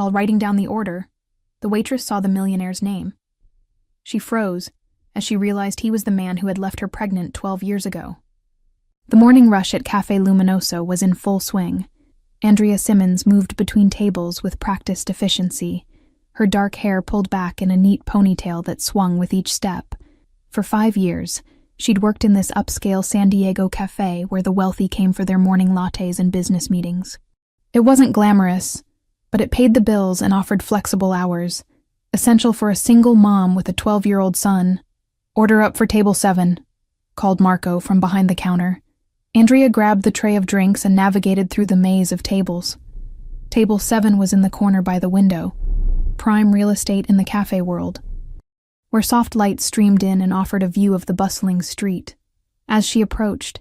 While writing down the order, the waitress saw the millionaire's name. She froze as she realized he was the man who had left her pregnant 12 years ago. The morning rush at Café Luminoso was in full swing. Andrea Simmons moved between tables with practiced efficiency, her dark hair pulled back in a neat ponytail that swung with each step. For 5 years, she'd worked in this upscale San Diego cafe where the wealthy came for their morning lattes and business meetings. It wasn't glamorous, but it paid the bills and offered flexible hours, essential for a single mom with a 12-year-old son. "Order up for table 7, called Marco from behind the counter. Andrea grabbed the tray of drinks and navigated through the maze of tables. Table 7 was in the corner by the window, prime real estate in the cafe world, where soft light streamed in and offered a view of the bustling street. As she approached,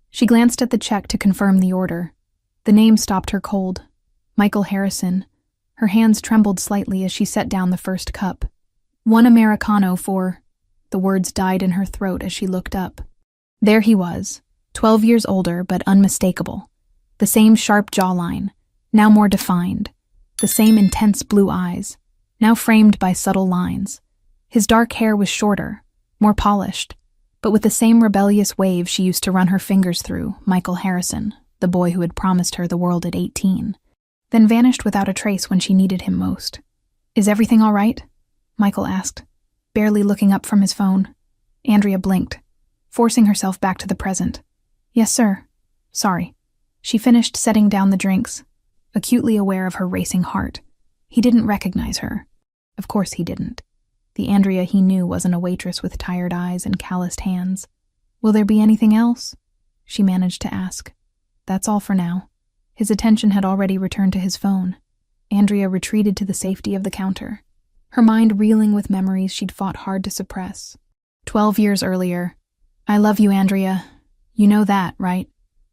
she glanced at the check to confirm the order. The name stopped her cold. Michael Harrison. Her hands trembled slightly as she set down the first cup. "1 Americano for..." The words died in her throat as she looked up. There he was, 12 years older but unmistakable. The same sharp jawline, now more defined. The same intense blue eyes, now framed by subtle lines. His dark hair was shorter, more polished, but with the same rebellious wave she used to run her fingers through. Michael Harrison, the boy who had promised her the world at 18, then vanished without a trace when she needed him most. "Is everything all right?" Michael asked, barely looking up from his phone. Andrea blinked, forcing herself back to the present. "Yes, sir. Sorry." She finished setting down the drinks, acutely aware of her racing heart. He didn't recognize her. Of course he didn't. The Andrea he knew wasn't a waitress with tired eyes and calloused hands. "Will there be anything else?" she managed to ask. "That's all for now." His attention had already returned to his phone. Andrea retreated to the safety of the counter, her mind reeling with memories she'd fought hard to suppress. 12 years earlier. "I love you, Andrea. You know that, right?"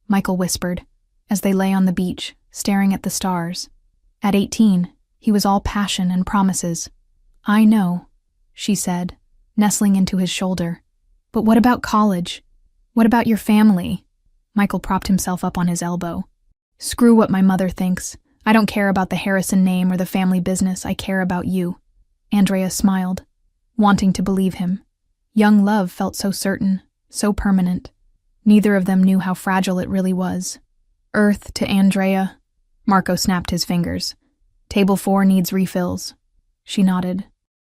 Michael whispered, as they lay on the beach, staring at the stars. At 18, he was all passion and promises. "I know," she said, nestling into his shoulder. "But what about college? What about your family?" Michael propped himself up on his elbow. "Screw what my mother thinks. I don't care about the Harrison name or the family business. I care about you." Andrea smiled, wanting to believe him. Young love felt so certain, so permanent. Neither of them knew how fragile it really was. "Earth to Andrea." Marco snapped his fingers. "Table 4 needs refills." She nodded,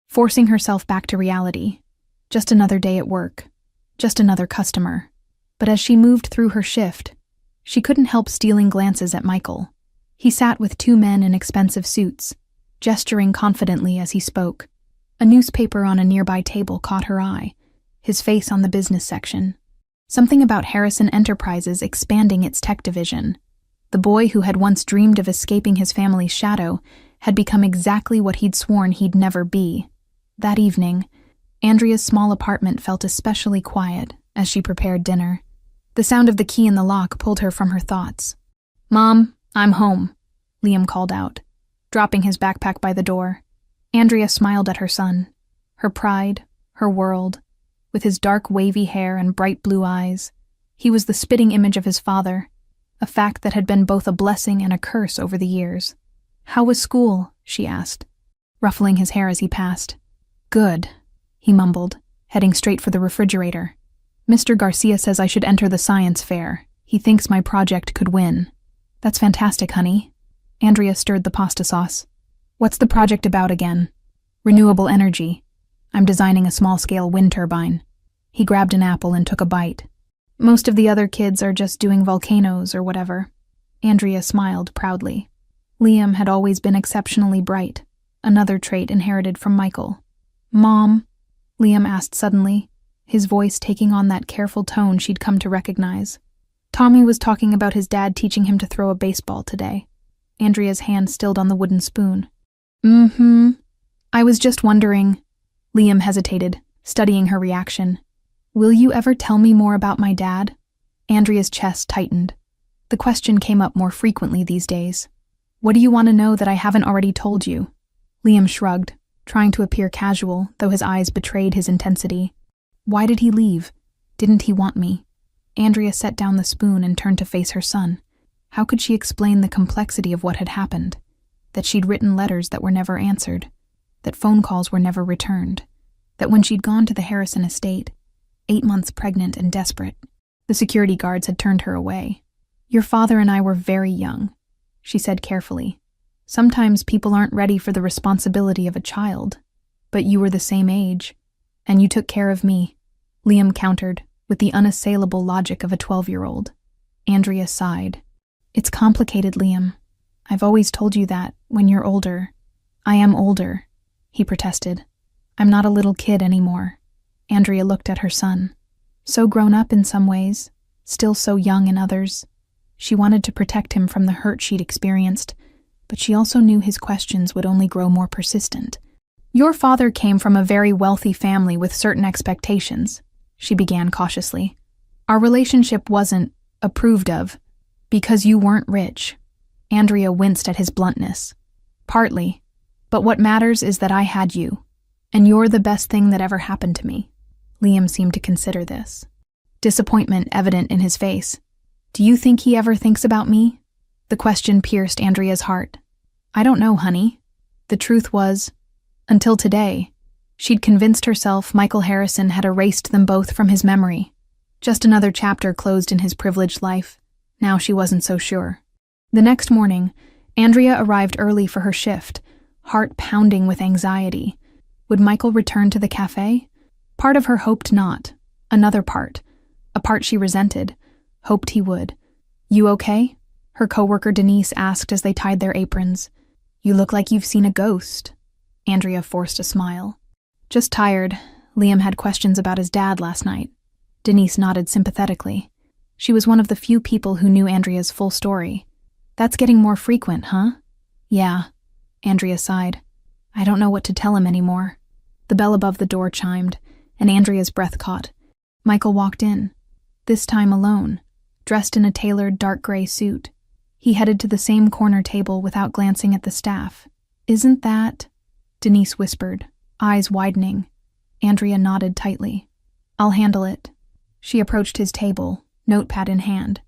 forcing herself back to reality. Just another day at work. Just another customer. But as she moved through her shift, she couldn't help stealing glances at Michael. He sat with 2 men in expensive suits, gesturing confidently as he spoke. A newspaper on a nearby table caught her eye, his face on the business section. Something about Harrison Enterprises expanding its tech division. The boy who had once dreamed of escaping his family's shadow had become exactly what he'd sworn he'd never be. That evening, Andrea's small apartment felt especially quiet as she prepared dinner. The sound of the key in the lock pulled her from her thoughts. "Mom, I'm home," Liam called out, dropping his backpack by the door. Andrea smiled at her son, her pride, her world. With his dark wavy hair and bright blue eyes, he was the spitting image of his father, a fact that had been both a blessing and a curse over the years. "How was school?" she asked, ruffling his hair as he passed. "Good," he mumbled, heading straight for the refrigerator. "Mr. Garcia says I should enter the science fair. He thinks my project could win." "That's fantastic, honey." Andrea stirred the pasta sauce. "What's the project about again?" "Renewable energy. I'm designing a small-scale wind turbine." He grabbed an apple and took a bite. "Most of the other kids are just doing volcanoes or whatever." Andrea smiled proudly. Liam had always been exceptionally bright, another trait inherited from Michael. "Mom?" Liam asked suddenly, his voice taking on that careful tone she'd come to recognize. "Tommy was talking about his dad teaching him to throw a baseball today." Andrea's hand stilled on the wooden spoon. I was just wondering." Liam hesitated, studying her reaction. "Will you ever tell me more about my dad?" Andrea's chest tightened. The question came up more frequently these days. "What do you want to know that I haven't already told you?" Liam shrugged, trying to appear casual, though his eyes betrayed his intensity. "Why did he leave? Didn't he want me?" Andrea set down the spoon and turned to face her son. How could she explain the complexity of what had happened? that she'd written letters that were never answered, that phone calls were never returned, that when she'd gone to the Harrison estate, 8 months pregnant and desperate, the security guards had turned her away. "Your father and I were very young," she said carefully. "Sometimes people aren't ready for the responsibility of a child, but you were the same age, and you took care of me," Liam countered, with the unassailable logic of a 12-year-old. Andrea sighed. "It's complicated, Liam. I've always told you that, when you're older." "I am older," he protested. "I'm not a little kid anymore." Andrea looked at her son. So grown up in some ways, still so young in others. She wanted to protect him from the hurt she'd experienced, but she also knew his questions would only grow more persistent. "Your father came from a very wealthy family with certain expectations," she began cautiously. "Our relationship wasn't approved of because you weren't rich." Andrea winced at his bluntness. "Partly, but what matters is that I had you, and you're the best thing that ever happened to me." Liam seemed to consider this. Disappointment evident in his face. "Do you think he ever thinks about me?" The question pierced Andrea's heart. "I don't know, honey." The truth was, until today, she'd convinced herself Michael Harrison had erased them both from his memory. Just another chapter closed in his privileged life. Now she wasn't so sure. The next morning, Andrea arrived early for her shift, heart pounding with anxiety. Would Michael return to the cafe? Part of her hoped not. Another part, a part she resented, hoped he would. "You okay?" her coworker Denise asked as they tied their aprons. "You look like you've seen a ghost." Andrea forced a smile. "Just tired. Liam had questions about his dad last night." Denise nodded sympathetically. She was one of the few people who knew Andrea's full story. "That's getting more frequent, huh?" "Yeah," Andrea sighed. "I don't know what to tell him anymore." The bell above the door chimed, and Andrea's breath caught. Michael walked in, this time alone, dressed in a tailored dark gray suit. He headed to the same corner table without glancing at the staff. "Isn't that?" Denise whispered, eyes widening. Andrea nodded tightly. "I'll handle it." She approached his table, notepad in hand,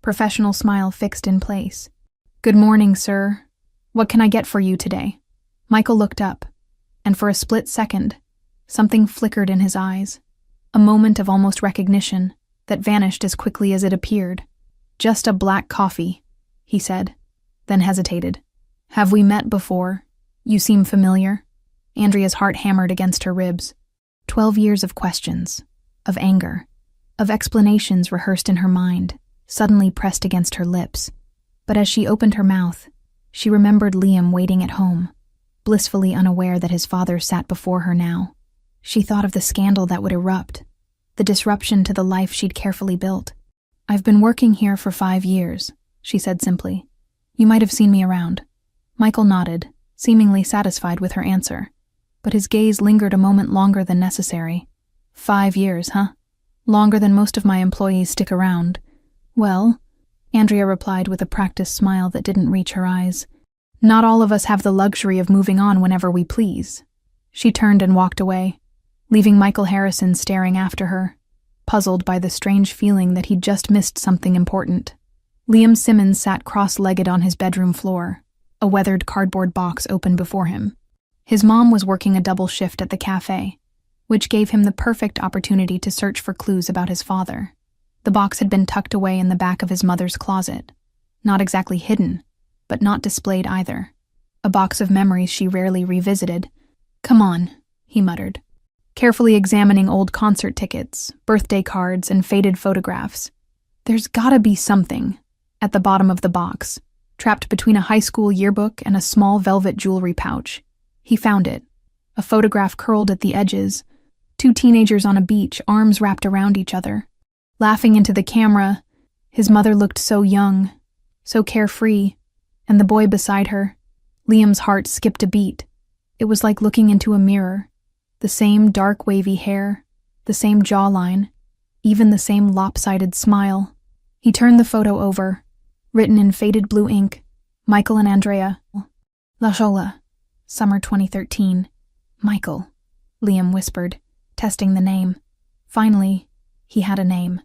professional smile fixed in place. "Good morning, sir. What can I get for you today?" Michael looked up, and for a split second, something flickered in his eyes. A moment of almost recognition that vanished as quickly as it appeared. "Just a black coffee," he said, then hesitated. "Have we met before? You seem familiar." Andrea's heart hammered against her ribs. 12 years of questions, of anger, of explanations rehearsed in her mind, suddenly pressed against her lips. But as she opened her mouth, she remembered Liam waiting at home, blissfully unaware that his father sat before her now. She thought of the scandal that would erupt, the disruption to the life she'd carefully built. "I've been working here for 5 years, she said simply. "You might have seen me around." Michael nodded, seemingly satisfied with her answer, but his gaze lingered a moment longer than necessary. 5 years, huh? Longer than most of my employees stick around." "Well," Andrea replied with a practiced smile that didn't reach her eyes, "not all of us have the luxury of moving on whenever we please." She turned and walked away, leaving Michael Harrison staring after her, puzzled by the strange feeling that he'd just missed something important. Liam Simmons sat cross-legged on his bedroom floor, a weathered cardboard box open before him. His mom was working a double shift at the cafe, which gave him the perfect opportunity to search for clues about his father. The box had been tucked away in the back of his mother's closet, not exactly hidden, but not displayed either. A box of memories she rarely revisited. "Come on," he muttered, carefully examining old concert tickets, birthday cards, and faded photographs. "There's gotta be something." At the bottom of the box, trapped between a high school yearbook and a small velvet jewelry pouch. He found it, a photograph curled at the edges, 2 teenagers on a beach, arms wrapped around each other. Laughing into the camera, his mother looked so young, so carefree, and the boy beside her. Liam's heart skipped a beat. It was like looking into a mirror. The same dark wavy hair, the same jawline, even the same lopsided smile. He turned the photo over, written in faded blue ink, "Michael and Andrea. La Jolla, summer 2013. "Michael," Liam whispered, testing the name. Finally, he had a name.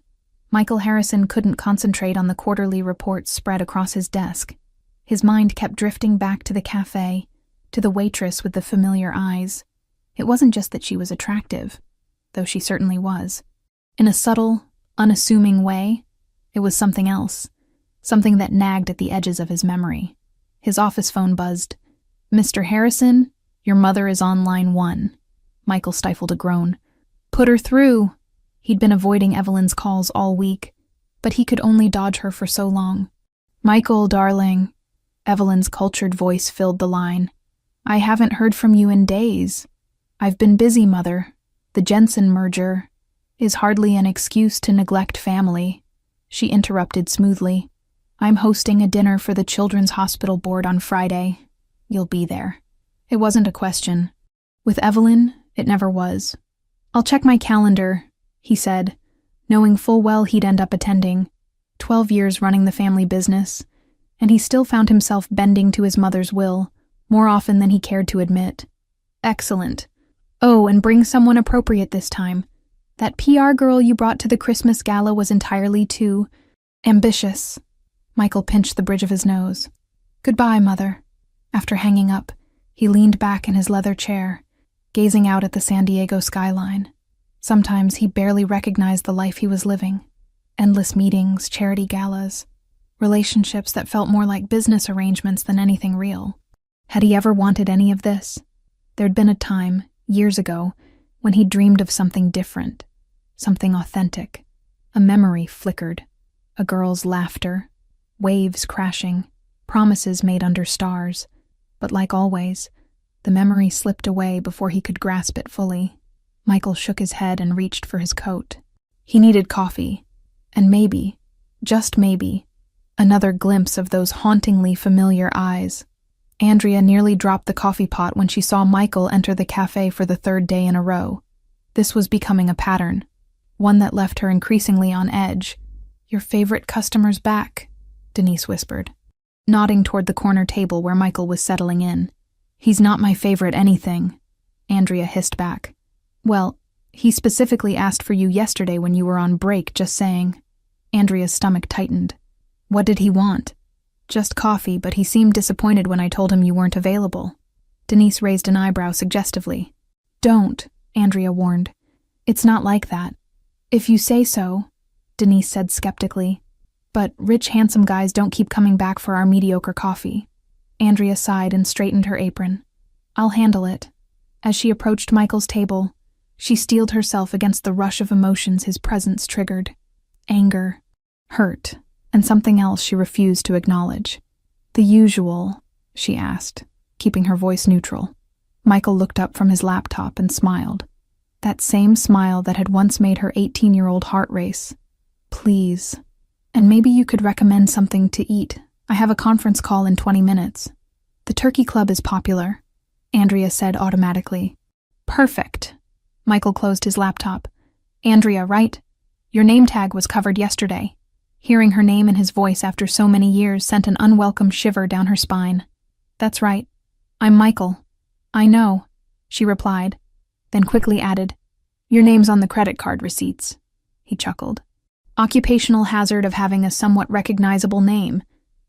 Michael Harrison couldn't concentrate on the quarterly reports spread across his desk. His mind kept drifting back to the cafe, to the waitress with the familiar eyes. It wasn't just that she was attractive, though she certainly was. In a subtle, unassuming way, it was something else, something that nagged at the edges of his memory. His office phone buzzed. "Mr. Harrison, your mother is on line 1. Michael stifled a groan. "Put her through." He'd been avoiding Evelyn's calls all week, but he could only dodge her for so long. "Michael, darling." Evelyn's cultured voice filled the line. "I haven't heard from you in days." "I've been busy, Mother. The Jensen merger is hardly an excuse to neglect family," she interrupted smoothly. "I'm hosting a dinner for the Children's Hospital Board on Friday. You'll be there." It wasn't a question. With Evelyn, it never was. "I'll check my calendar," he said, knowing full well he'd end up attending. 12 years running the family business, and he still found himself bending to his mother's will, more often than he cared to admit. "Excellent. Oh, and bring someone appropriate this time. That PR girl you brought to the Christmas gala was entirely too ambitious." Michael pinched the bridge of his nose. "Goodbye, Mother." After hanging up, he leaned back in his leather chair, gazing out at the San Diego skyline. Sometimes he barely recognized the life he was living. Endless meetings, charity galas, relationships that felt more like business arrangements than anything real. Had he ever wanted any of this? There'd been a time, years ago, when he dreamed of something different, something authentic. A memory flickered. A girl's laughter, waves crashing, promises made under stars. But like always, the memory slipped away before he could grasp it fully. Michael shook his head and reached for his coat. He needed coffee, and maybe, just maybe, another glimpse of those hauntingly familiar eyes. Andrea nearly dropped the coffee pot when she saw Michael enter the cafe for the 3rd day in a row. This was becoming a pattern, one that left her increasingly on edge. "Your favorite customer's back," Denise whispered, nodding toward the corner table where Michael was settling in. "He's not my favorite anything," Andrea hissed back. "Well, he specifically asked for you yesterday when you were on break, just saying." Andrea's stomach tightened. "What did he want?" "Just coffee, but he seemed disappointed when I told him you weren't available." Denise raised an eyebrow suggestively. "Don't," Andrea warned. "It's not like that." "If you say so," Denise said skeptically. "But rich, handsome guys don't keep coming back for our mediocre coffee." Andrea sighed and straightened her apron. "I'll handle it." As she approached Michael's table, she steeled herself against the rush of emotions his presence triggered. Anger, hurt, and something else she refused to acknowledge. "The usual?" she asked, keeping her voice neutral. Michael looked up from his laptop and smiled. That same smile that had once made her 18-year-old heart race. "Please. And maybe you could recommend something to eat. I have a conference call in 20 minutes. The Turkey Club is popular," Andrea said automatically. "Perfect." Michael closed his laptop. "Andrea, right? Your name tag was covered yesterday." Hearing her name and his voice after so many years sent an unwelcome shiver down her spine. "That's right. I'm Michael." "I know," she replied, then quickly added, "Your name's on the credit card receipts." He chuckled. "Occupational hazard of having a somewhat recognizable name.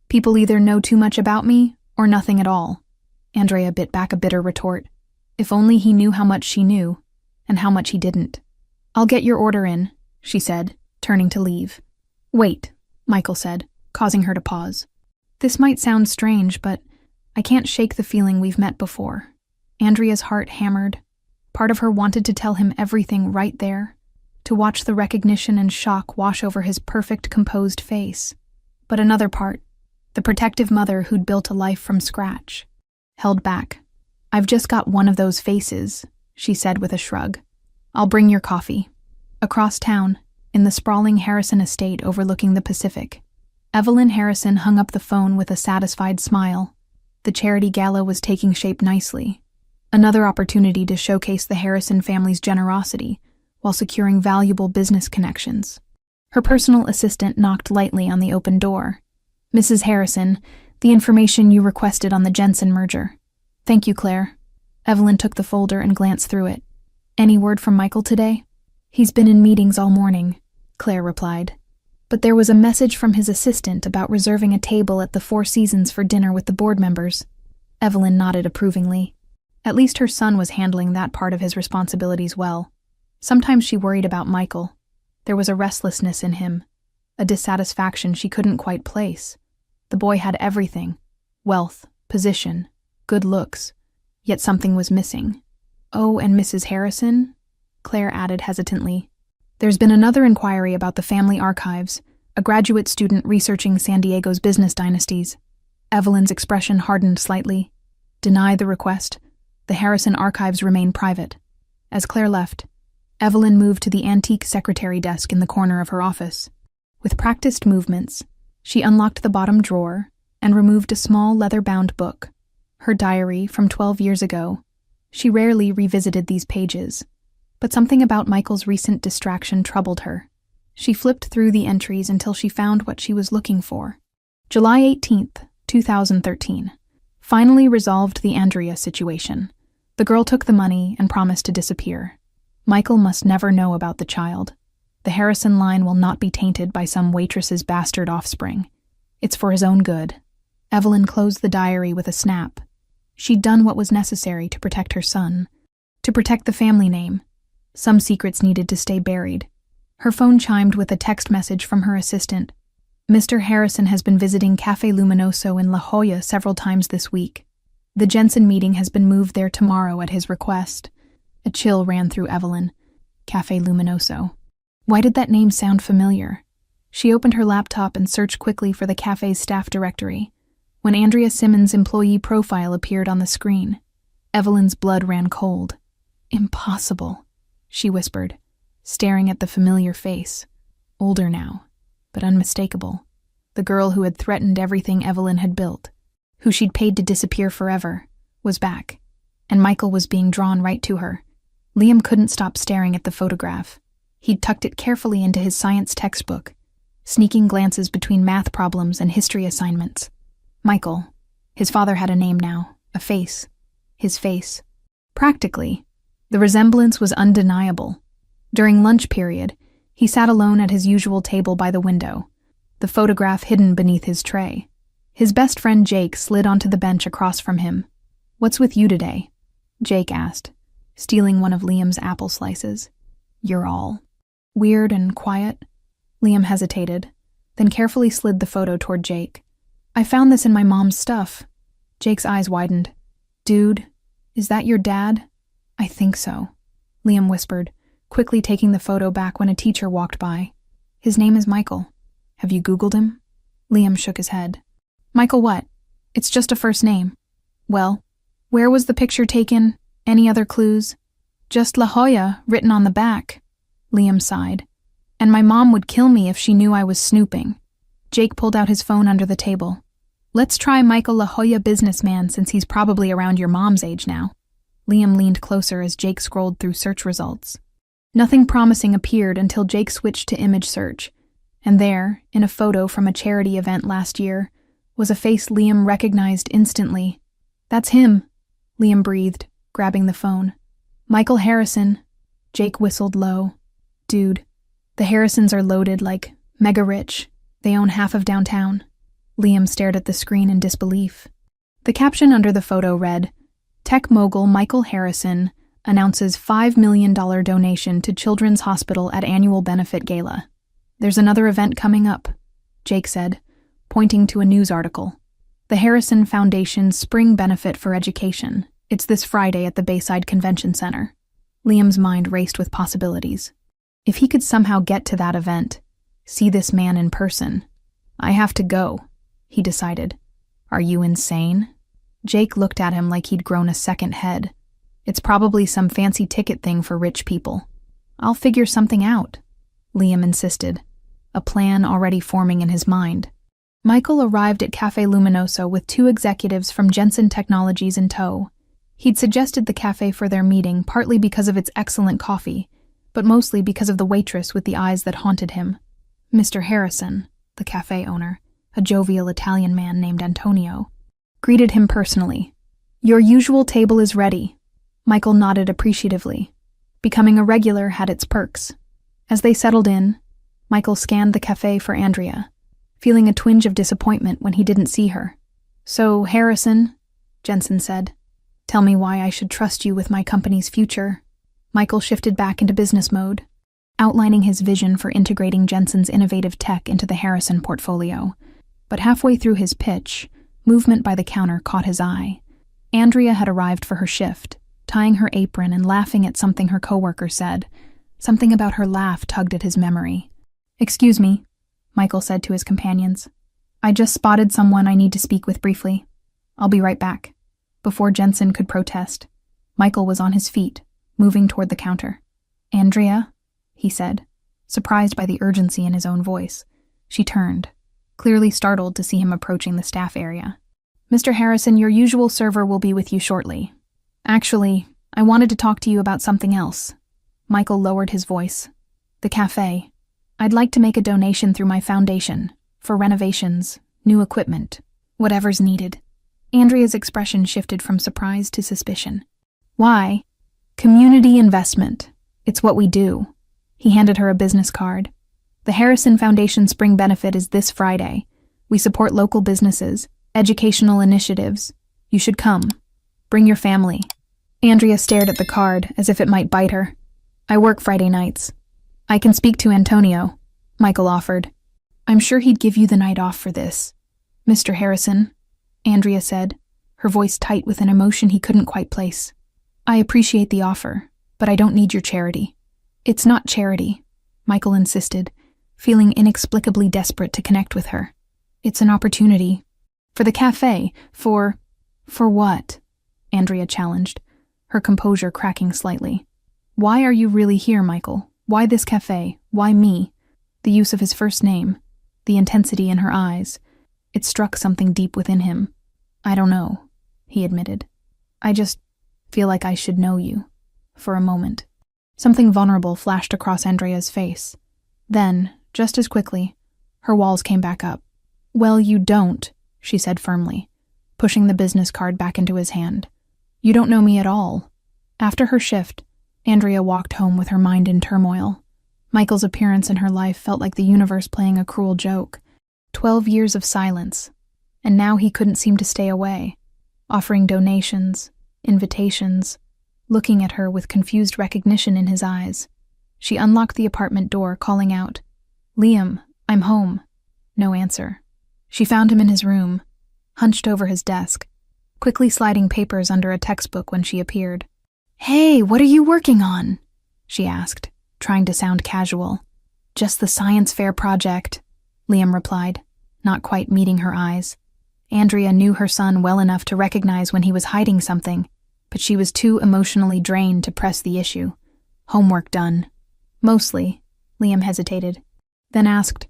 People either know too much about me or nothing at all." Andrea bit back a bitter retort. If only he knew how much she knew, and how much he didn't. "I'll get your order in," she said, turning to leave. "Wait," Michael said, causing her to pause. "This might sound strange, but I can't shake the feeling we've met before." Andrea's heart hammered. Part of her wanted to tell him everything right there, to watch the recognition and shock wash over his perfect, composed face. But another part, the protective mother who'd built a life from scratch, held back. "I've just got one of those faces," she said with a shrug. "I'll bring your coffee." Across town, in the sprawling Harrison estate overlooking the Pacific, Evelyn Harrison hung up the phone with a satisfied smile. The charity gala was taking shape nicely. Another opportunity to showcase the Harrison family's generosity while securing valuable business connections. Her personal assistant knocked lightly on the open door. "Mrs. Harrison, the information you requested on the Jensen merger." "Thank you, Claire." Evelyn took the folder and glanced through it. "Any word from Michael today?" "He's been in meetings all morning," Claire replied. But there was a message from his assistant about reserving a table at the Four Seasons for dinner with the board members. Evelyn nodded approvingly. At least her son was handling that part of his responsibilities well. Sometimes she worried about Michael. There was a restlessness in him, a dissatisfaction she couldn't quite place. The boy had everything: wealth, position, good looks, yet something was missing. Oh, and Mrs. Harrison? Claire added hesitantly. There's been another inquiry about the family archives, a graduate student researching San Diego's business dynasties. Evelyn's expression hardened slightly. Deny the request. The Harrison archives remain private. As Claire left, Evelyn moved to the antique secretary desk in the corner of her office. With practiced movements, she unlocked the bottom drawer and removed a small leather-bound book, her diary from 12 years ago. She rarely revisited these pages, but something about Michael's recent distraction troubled her. She flipped through the entries until she found what she was looking for. July 18th, 2013. Finally resolved the Andrea situation. The girl took the money and promised to disappear. Michael must never know about the child. The Harrison line will not be tainted by some waitress's bastard offspring. It's for his own good. Evelyn closed the diary with a snap. She'd done what was necessary to protect her son, to protect the family name. Some secrets needed to stay buried. Her phone chimed with a text message from her assistant. Mr. Harrison has been visiting Café Luminoso in La Jolla several times this week. The Jensen meeting has been moved there tomorrow at his request. A chill ran through Evelyn. Café Luminoso. Why did that name sound familiar? She opened her laptop and searched quickly for the cafe's staff directory. When Andrea Simmons' employee profile appeared on the screen, Evelyn's blood ran cold. Impossible, she whispered, staring at the familiar face. Older now, but unmistakable. The girl who had threatened everything Evelyn had built, who she'd paid to disappear forever, was back, and Michael was being drawn right to her. Liam couldn't stop staring at the photograph. He'd tucked it carefully into his science textbook, sneaking glances between math problems and history assignments. Michael. His father had a name now, a face. His face. Practically, the resemblance was undeniable. During lunch period, he sat alone at his usual table by the window, the photograph hidden beneath his tray. His best friend Jake slid onto the bench across from him. "What's with you today?" Jake asked, stealing one of Liam's apple slices. "You're all weird and quiet." Liam hesitated, then carefully slid the photo toward Jake. "I found this in my mom's stuff." Jake's eyes widened. "Dude, is that your dad?" "I think so," Liam whispered, quickly taking the photo back when a teacher walked by. "His name is Michael. Have you Googled him?" Liam shook his head. "Michael what? It's just a first name." "Well, where was the picture taken? Any other clues?" "Just La Jolla written on the back." Liam sighed. "And my mom would kill me if she knew I was snooping." Jake pulled out his phone under the table. "Let's try Michael La Jolla businessman since he's probably around your mom's age now." Liam leaned closer as Jake scrolled through search results. Nothing promising appeared until Jake switched to image search, and there, in a photo from a charity event last year, was a face Liam recognized instantly. "That's him," Liam breathed, grabbing the phone. "Michael Harrison." Jake whistled low. "Dude, the Harrisons are loaded like mega rich. They own half of downtown." Liam stared at the screen in disbelief. The caption under the photo read, "Tech mogul Michael Harrison announces $5 million donation to Children's Hospital at annual benefit gala." "There's another event coming up," Jake said, pointing to a news article. "The Harrison Foundation's Spring Benefit for Education. It's this Friday at the Bayside Convention Center." Liam's mind raced with possibilities. If he could somehow get to that event, see this man in person. "I have to go," he decided. "Are you insane?" Jake looked at him like he'd grown a second head. "It's probably some fancy ticket thing for rich people." "I'll figure something out," Liam insisted, a plan already forming in his mind. Michael arrived at Café Luminoso with 2 executives from Jensen Technologies in tow. He'd suggested the cafe for their meeting partly because of its excellent coffee, but mostly because of the waitress with the eyes that haunted him. Mr. Harrison, the cafe owner, a jovial Italian man named Antonio, greeted him personally. "Your usual table is ready." Michael nodded appreciatively. Becoming a regular had its perks. As they settled in, Michael scanned the cafe for Andrea, feeling a twinge of disappointment when he didn't see her. "So, Harrison," Jensen said, "tell me why I should trust you with my company's future." Michael shifted back into business mode, outlining his vision for integrating Jensen's innovative tech into the Harrison portfolio. But halfway through his pitch, movement by the counter caught his eye. Andrea had arrived for her shift, tying her apron and laughing at something her coworker said. Something about her laugh tugged at his memory. "Excuse me," Michael said to his companions. "I just spotted someone I need to speak with briefly. I'll be right back." Before Jensen could protest, Michael was on his feet, moving toward the counter. "Andrea?" he said, surprised by the urgency in his own voice. She turned, clearly startled to see him approaching the staff area. "Mr. Harrison, your usual server will be with you shortly. Actually, I wanted to talk to you about something else." Michael lowered his voice. "The cafe. I'd like to make a donation through my foundation, for renovations, new equipment, whatever's needed." Andrea's expression shifted from surprise to suspicion. "Why?" "Community investment. It's what we do." He handed her a business card. "The Harrison Foundation Spring Benefit is this Friday. We support local businesses, educational initiatives. You should come. Bring your family." Andrea stared at the card as if it might bite her. "I work Friday nights. I can speak to Antonio," Michael offered. "I'm sure he'd give you the night off for this." "Mr. Harrison," Andrea said, her voice tight with an emotion he couldn't quite place. "I appreciate the offer, but I don't need your charity." "It's not charity," Michael insisted, feeling inexplicably desperate to connect with her. "It's an opportunity. For the cafe, for what?" Andrea challenged, her composure cracking slightly. "Why are you really here, Michael? Why this cafe? Why me?" The use of his first name, the intensity in her eyes, it struck something deep within him. "I don't know," he admitted. "I just feel like I should know you." For a moment, something vulnerable flashed across Andrea's face. Then, just as quickly, her walls came back up. "Well, you don't," she said firmly, pushing the business card back into his hand. "You don't know me at all." After her shift, Andrea walked home with her mind in turmoil. Michael's appearance in her life felt like the universe playing a cruel joke. 12 years of silence, and now he couldn't seem to stay away, offering donations, invitations, looking at her with confused recognition in his eyes. She unlocked the apartment door, calling out, "Liam, I'm home." No answer. She found him in his room, hunched over his desk, quickly sliding papers under a textbook when she appeared. "Hey, what are you working on?" she asked, trying to sound casual. "Just the science fair project," Liam replied, not quite meeting her eyes. Andrea knew her son well enough to recognize when he was hiding something, but she was too emotionally drained to press the issue. "Homework done." "Mostly," Liam hesitated, then asked,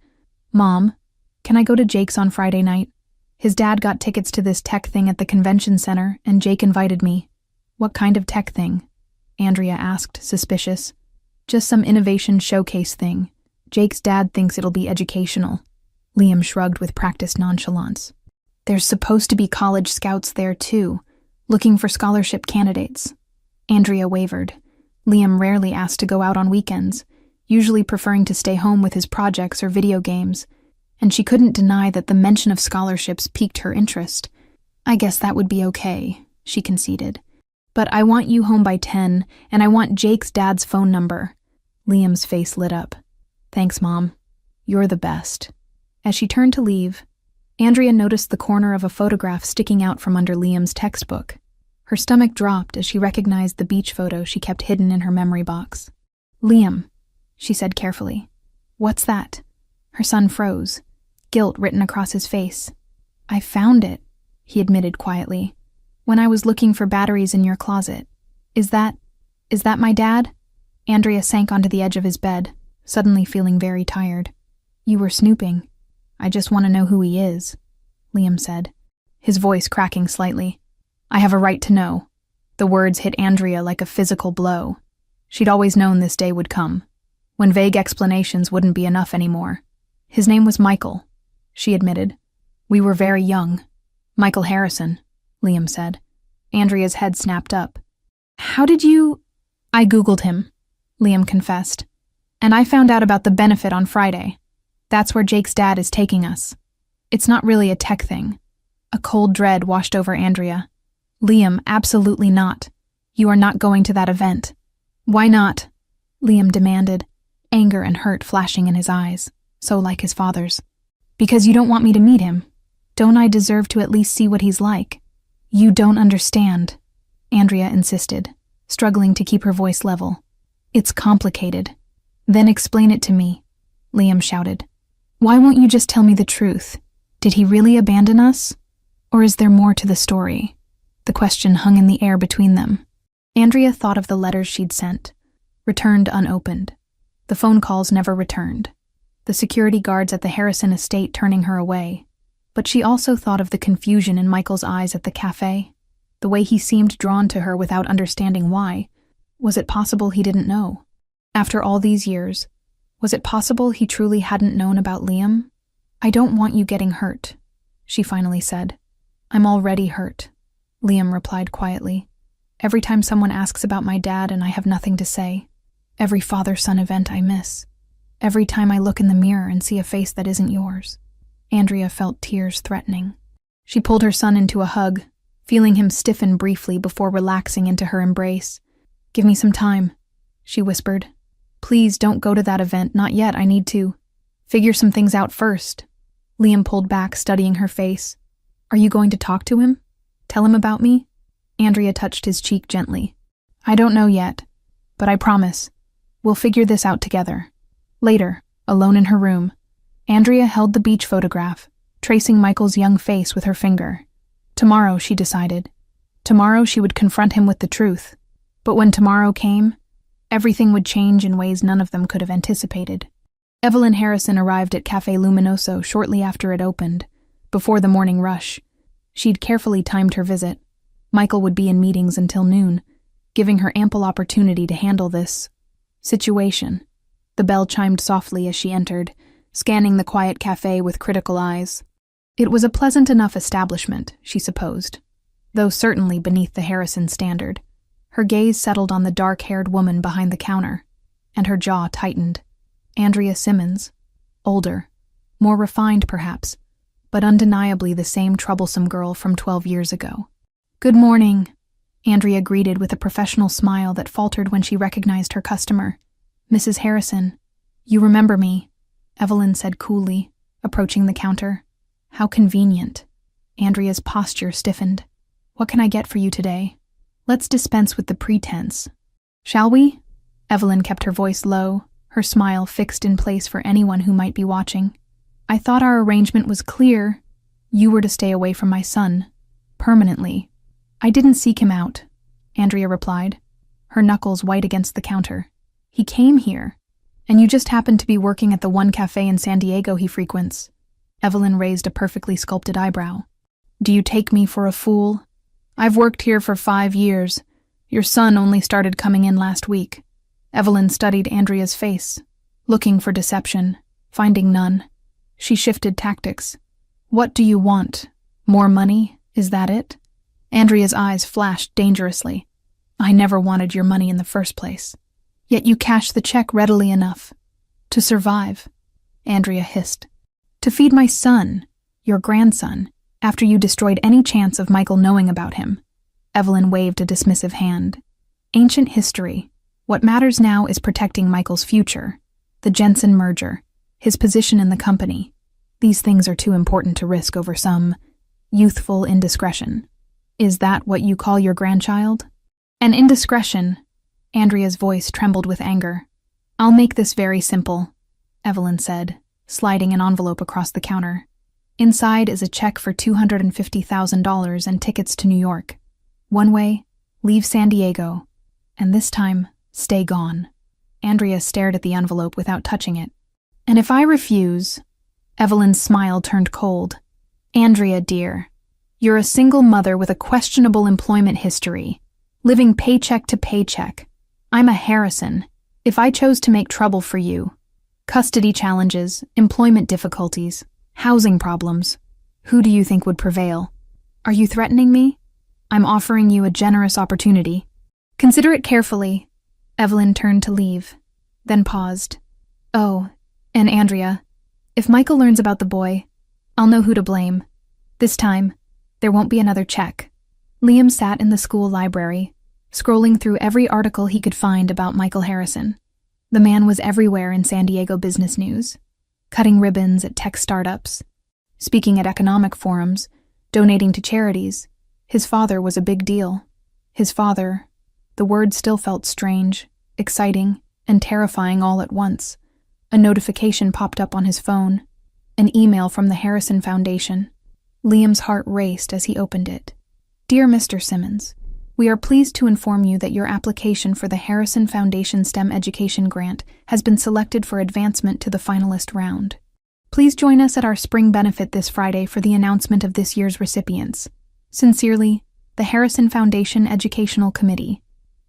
"Mom, can I go to Jake's on Friday night? His dad got tickets to this tech thing at the convention center, and Jake invited me." "What kind of tech thing?" Andrea asked, suspicious. "Just some innovation showcase thing. Jake's dad thinks it'll be educational." Liam shrugged with practiced nonchalance. "There's supposed to be college scouts there too, looking for scholarship candidates." Andrea wavered. Liam rarely asked to go out on weekends, usually preferring to stay home with his projects or video games, and she couldn't deny that the mention of scholarships piqued her interest. "I guess that would be okay," she conceded. "But I want you home by 10, and I want Jake's dad's phone number." Liam's face lit up. "Thanks, Mom. You're the best." As she turned to leave, Andrea noticed the corner of a photograph sticking out from under Liam's textbook. Her stomach dropped as she recognized the beach photo she kept hidden in her memory box. "Liam," she said carefully. "What's that?" Her son froze, guilt written across his face. "I found it," he admitted quietly, "when I was looking for batteries in your closet. Is that my dad?" Andrea sank onto the edge of his bed, suddenly feeling very tired. "You were snooping. I just want to know who he is," Liam said, his voice cracking slightly. "I have a right to know." The words hit Andrea like a physical blow. She'd always known this day would come, when vague explanations wouldn't be enough anymore. "His name was Michael," she admitted. "We were very young." "Michael Harrison," Liam said. Andrea's head snapped up. "How did you—" "I Googled him," Liam confessed. And I found out about the benefit on Friday. That's where Jake's dad is taking us. It's not really a tech thing. A cold dread washed over Andrea. Liam, absolutely not. You are not going to that event. Why not? Liam demanded, anger and hurt flashing in his eyes, so like his father's. Because you don't want me to meet him. Don't I deserve to at least see what he's like? You don't understand, Andrea insisted, struggling to keep her voice level. It's complicated. Then explain it to me, Liam shouted. Why won't you just tell me the truth? Did he really abandon us? Or is there more to the story? The question hung in the air between them. Andrea thought of the letters she'd sent, returned unopened. The phone calls never returned. The security guards at the Harrison estate turning her away. But she also thought of the confusion in Michael's eyes at the cafe, the way he seemed drawn to her without understanding why. Was it possible he didn't know? After all these years, was it possible he truly hadn't known about Liam? I don't want you getting hurt, she finally said. I'm already hurt, Liam replied quietly. Every time someone asks about my dad and I have nothing to say. Every father-son event I miss. Every time I look in the mirror and see a face that isn't yours. Andrea felt tears threatening. She pulled her son into a hug, feeling him stiffen briefly before relaxing into her embrace. Give me some time, she whispered. Please don't go to that event, not yet, I need to figure some things out first. Liam pulled back, studying her face. Are you going to talk to him? Tell him about me? Andrea touched his cheek gently. I don't know yet, but I promise. We'll figure this out together. Later, alone in her room, Andrea held the beach photograph, tracing Michael's young face with her finger. Tomorrow, she decided. Tomorrow she would confront him with the truth. But when tomorrow came, everything would change in ways none of them could have anticipated. Evelyn Harrison arrived at Café Luminoso shortly after it opened, before the morning rush. She'd carefully timed her visit. Michael would be in meetings until noon, giving her ample opportunity to handle this situation. The bell chimed softly as she entered, scanning the quiet cafe with critical eyes. It was a pleasant enough establishment, she supposed, though certainly beneath the Harrison standard. Her gaze settled on the dark-haired woman behind the counter, and her jaw tightened. Andrea Simmons, older, more refined perhaps, but undeniably the same troublesome girl from 12 years ago. Good morning, Andrea greeted with a professional smile that faltered when she recognized her customer. Mrs. Harrison, you remember me, Evelyn said coolly, approaching the counter. How convenient. Andrea's posture stiffened. What can I get for you today? Let's dispense with the pretense. Shall we? Evelyn kept her voice low, her smile fixed in place for anyone who might be watching. I thought our arrangement was clear. You were to stay away from my son. Permanently. I didn't seek him out, Andrea replied, her knuckles white against the counter. He came here, and you just happened to be working at the one cafe in San Diego he frequents. Evelyn raised a perfectly sculpted eyebrow. Do you take me for a fool? I've worked here for 5 years. Your son only started coming in last week. Evelyn studied Andrea's face, looking for deception, finding none. She shifted tactics. What do you want? More money? Is that it? Andrea's eyes flashed dangerously. I never wanted your money in the first place. Yet you cashed the check readily enough. To survive, Andrea hissed. To feed my son, your grandson, after you destroyed any chance of Michael knowing about him. Evelyn waved a dismissive hand. Ancient history. What matters now is protecting Michael's future. The Jensen merger. His position in the company. These things are too important to risk over some youthful indiscretion. Is that what you call your grandchild? An indiscretion. Andrea's voice trembled with anger. I'll make this very simple, Evelyn said, sliding an envelope across the counter. Inside is a check for $250,000 and tickets to New York. One way, leave San Diego, and this time, stay gone. Andrea stared at the envelope without touching it. And if I refuse, Evelyn's smile turned cold. Andrea, dear, you're a single mother with a questionable employment history, living paycheck to paycheck. I'm a Harrison. If I chose to make trouble for you, custody challenges, employment difficulties, housing problems, who do you think would prevail? Are you threatening me? I'm offering you a generous opportunity. Consider it carefully. Evelyn turned to leave, then paused, Oh, and Andrea, if Michael learns about the boy, I'll know who to blame. This time, there won't be another check. Liam sat in the school library, scrolling through every article he could find about Michael Harrison. The man was everywhere in San Diego business news, cutting ribbons at tech startups, speaking at economic forums, donating to charities. His father was a big deal. His father, the word still felt strange, exciting, and terrifying all at once. A notification popped up on his phone, an email from the Harrison Foundation. Liam's heart raced as he opened it. Dear Mr. Simmons, we are pleased to inform you that your application for the Harrison Foundation STEM Education Grant has been selected for advancement to the finalist round. Please join us at our spring benefit this Friday for the announcement of this year's recipients. Sincerely, the Harrison Foundation Educational Committee.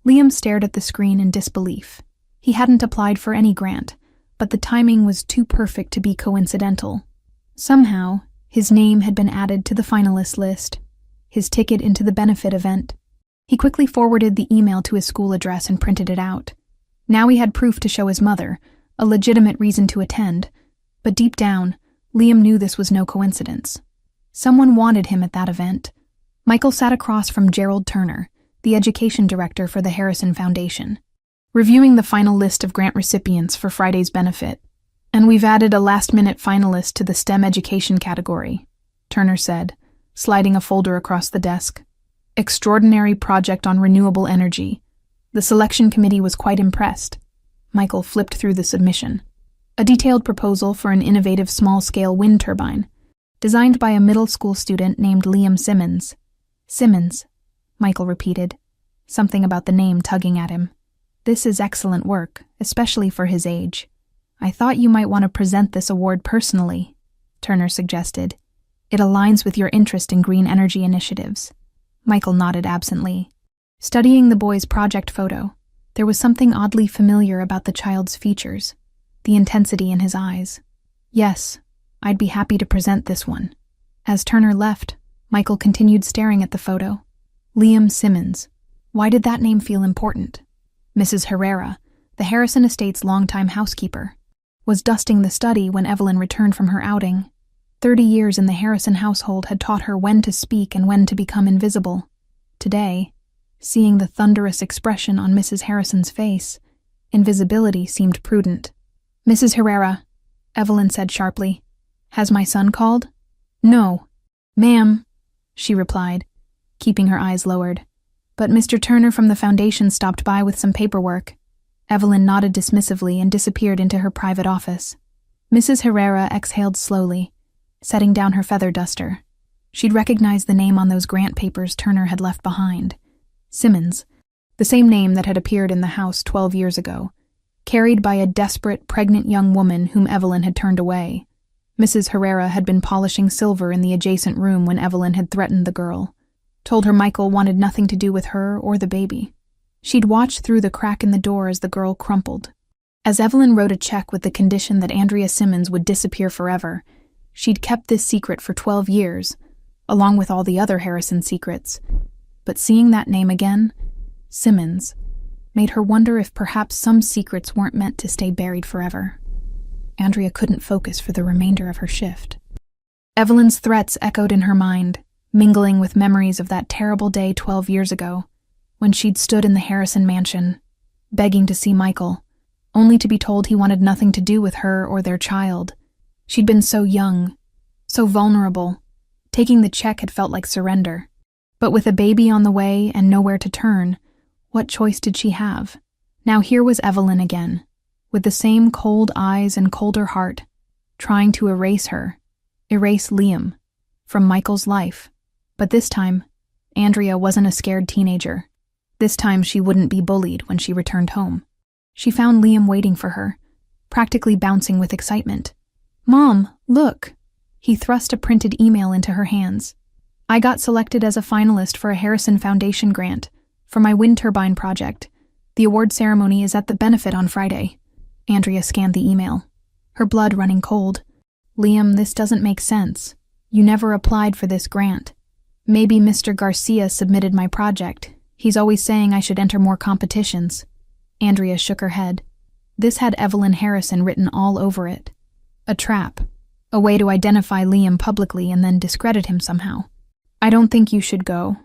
Liam stared at the screen in disbelief. He hadn't applied for any grant, but the timing was too perfect to be coincidental. Somehow, his name had been added to the finalist list, his ticket into the benefit event. He quickly forwarded the email to his school address and printed it out. Now he had proof to show his mother, a legitimate reason to attend, but deep down, Liam knew this was no coincidence. Someone wanted him at that event. Michael sat across from Gerald Turner, the education director for the Harrison Foundation, reviewing the final list of grant recipients for Friday's benefit. And we've added a last-minute finalist to the STEM education category, Turner said, sliding a folder across the desk. Extraordinary project on renewable energy. The selection committee was quite impressed. Michael flipped through the submission. A detailed proposal for an innovative small-scale wind turbine, designed by a middle school student named Liam Simmons. Simmons, Michael repeated, something about the name tugging at him. This is excellent work, especially for his age. I thought you might want to present this award personally, Turner suggested. It aligns with your interest in green energy initiatives. Michael nodded absently. Studying the boy's project photo, there was something oddly familiar about the child's features, the intensity in his eyes. Yes, I'd be happy to present this one. As Turner left, Michael continued staring at the photo. Liam Simmons. Why did that name feel important? Mrs. Herrera, the Harrison estate's longtime housekeeper, was dusting the study when Evelyn returned from her outing. 30 years in the Harrison household had taught her when to speak and when to become invisible. Today, seeing the thunderous expression on Mrs. Harrison's face, invisibility seemed prudent. Mrs. Herrera, Evelyn said sharply, has my son called? No, ma'am, she replied, keeping her eyes lowered. But Mr. Turner from the foundation stopped by with some paperwork. Evelyn nodded dismissively and disappeared into her private office. Mrs. Herrera exhaled slowly, setting down her feather duster. She'd recognized the name on those grant papers Turner had left behind. Simmons, the same name that had appeared in the house 12 years ago, carried by a desperate, pregnant young woman whom Evelyn had turned away. Mrs. Herrera had been polishing silver in the adjacent room when Evelyn had threatened the girl, told her Michael wanted nothing to do with her or the baby. She'd watched through the crack in the door as the girl crumpled. As Evelyn wrote a check with the condition that Andrea Simmons would disappear forever, she'd kept this secret for 12 years, along with all the other Harrison secrets. But seeing that name again, Simmons, made her wonder if perhaps some secrets weren't meant to stay buried forever. Andrea couldn't focus for the remainder of her shift. Evelyn's threats echoed in her mind, mingling with memories of that terrible day 12 years ago, when she'd stood in the Harrison mansion, begging to see Michael, only to be told he wanted nothing to do with her or their child. She'd been so young, so vulnerable. Taking the check had felt like surrender. But with a baby on the way and nowhere to turn, what choice did she have? Now here was Evelyn again, with the same cold eyes and colder heart, trying to erase her, erase Liam, from Michael's life. But this time, Andrea wasn't a scared teenager. This time she wouldn't be bullied when she returned home. She found Liam waiting for her, practically bouncing with excitement. Mom, look! He thrust a printed email into her hands. I got selected as a finalist for a Harrison Foundation grant for my wind turbine project. The award ceremony is at the benefit on Friday. Andrea scanned the email, her blood running cold. Liam, this doesn't make sense. You never applied for this grant. Maybe Mr. Garcia submitted my project. He's always saying I should enter more competitions. Andrea shook her head. This had Evelyn Harrison written all over it. A trap. A way to identify Liam publicly and then discredit him somehow. I don't think you should go.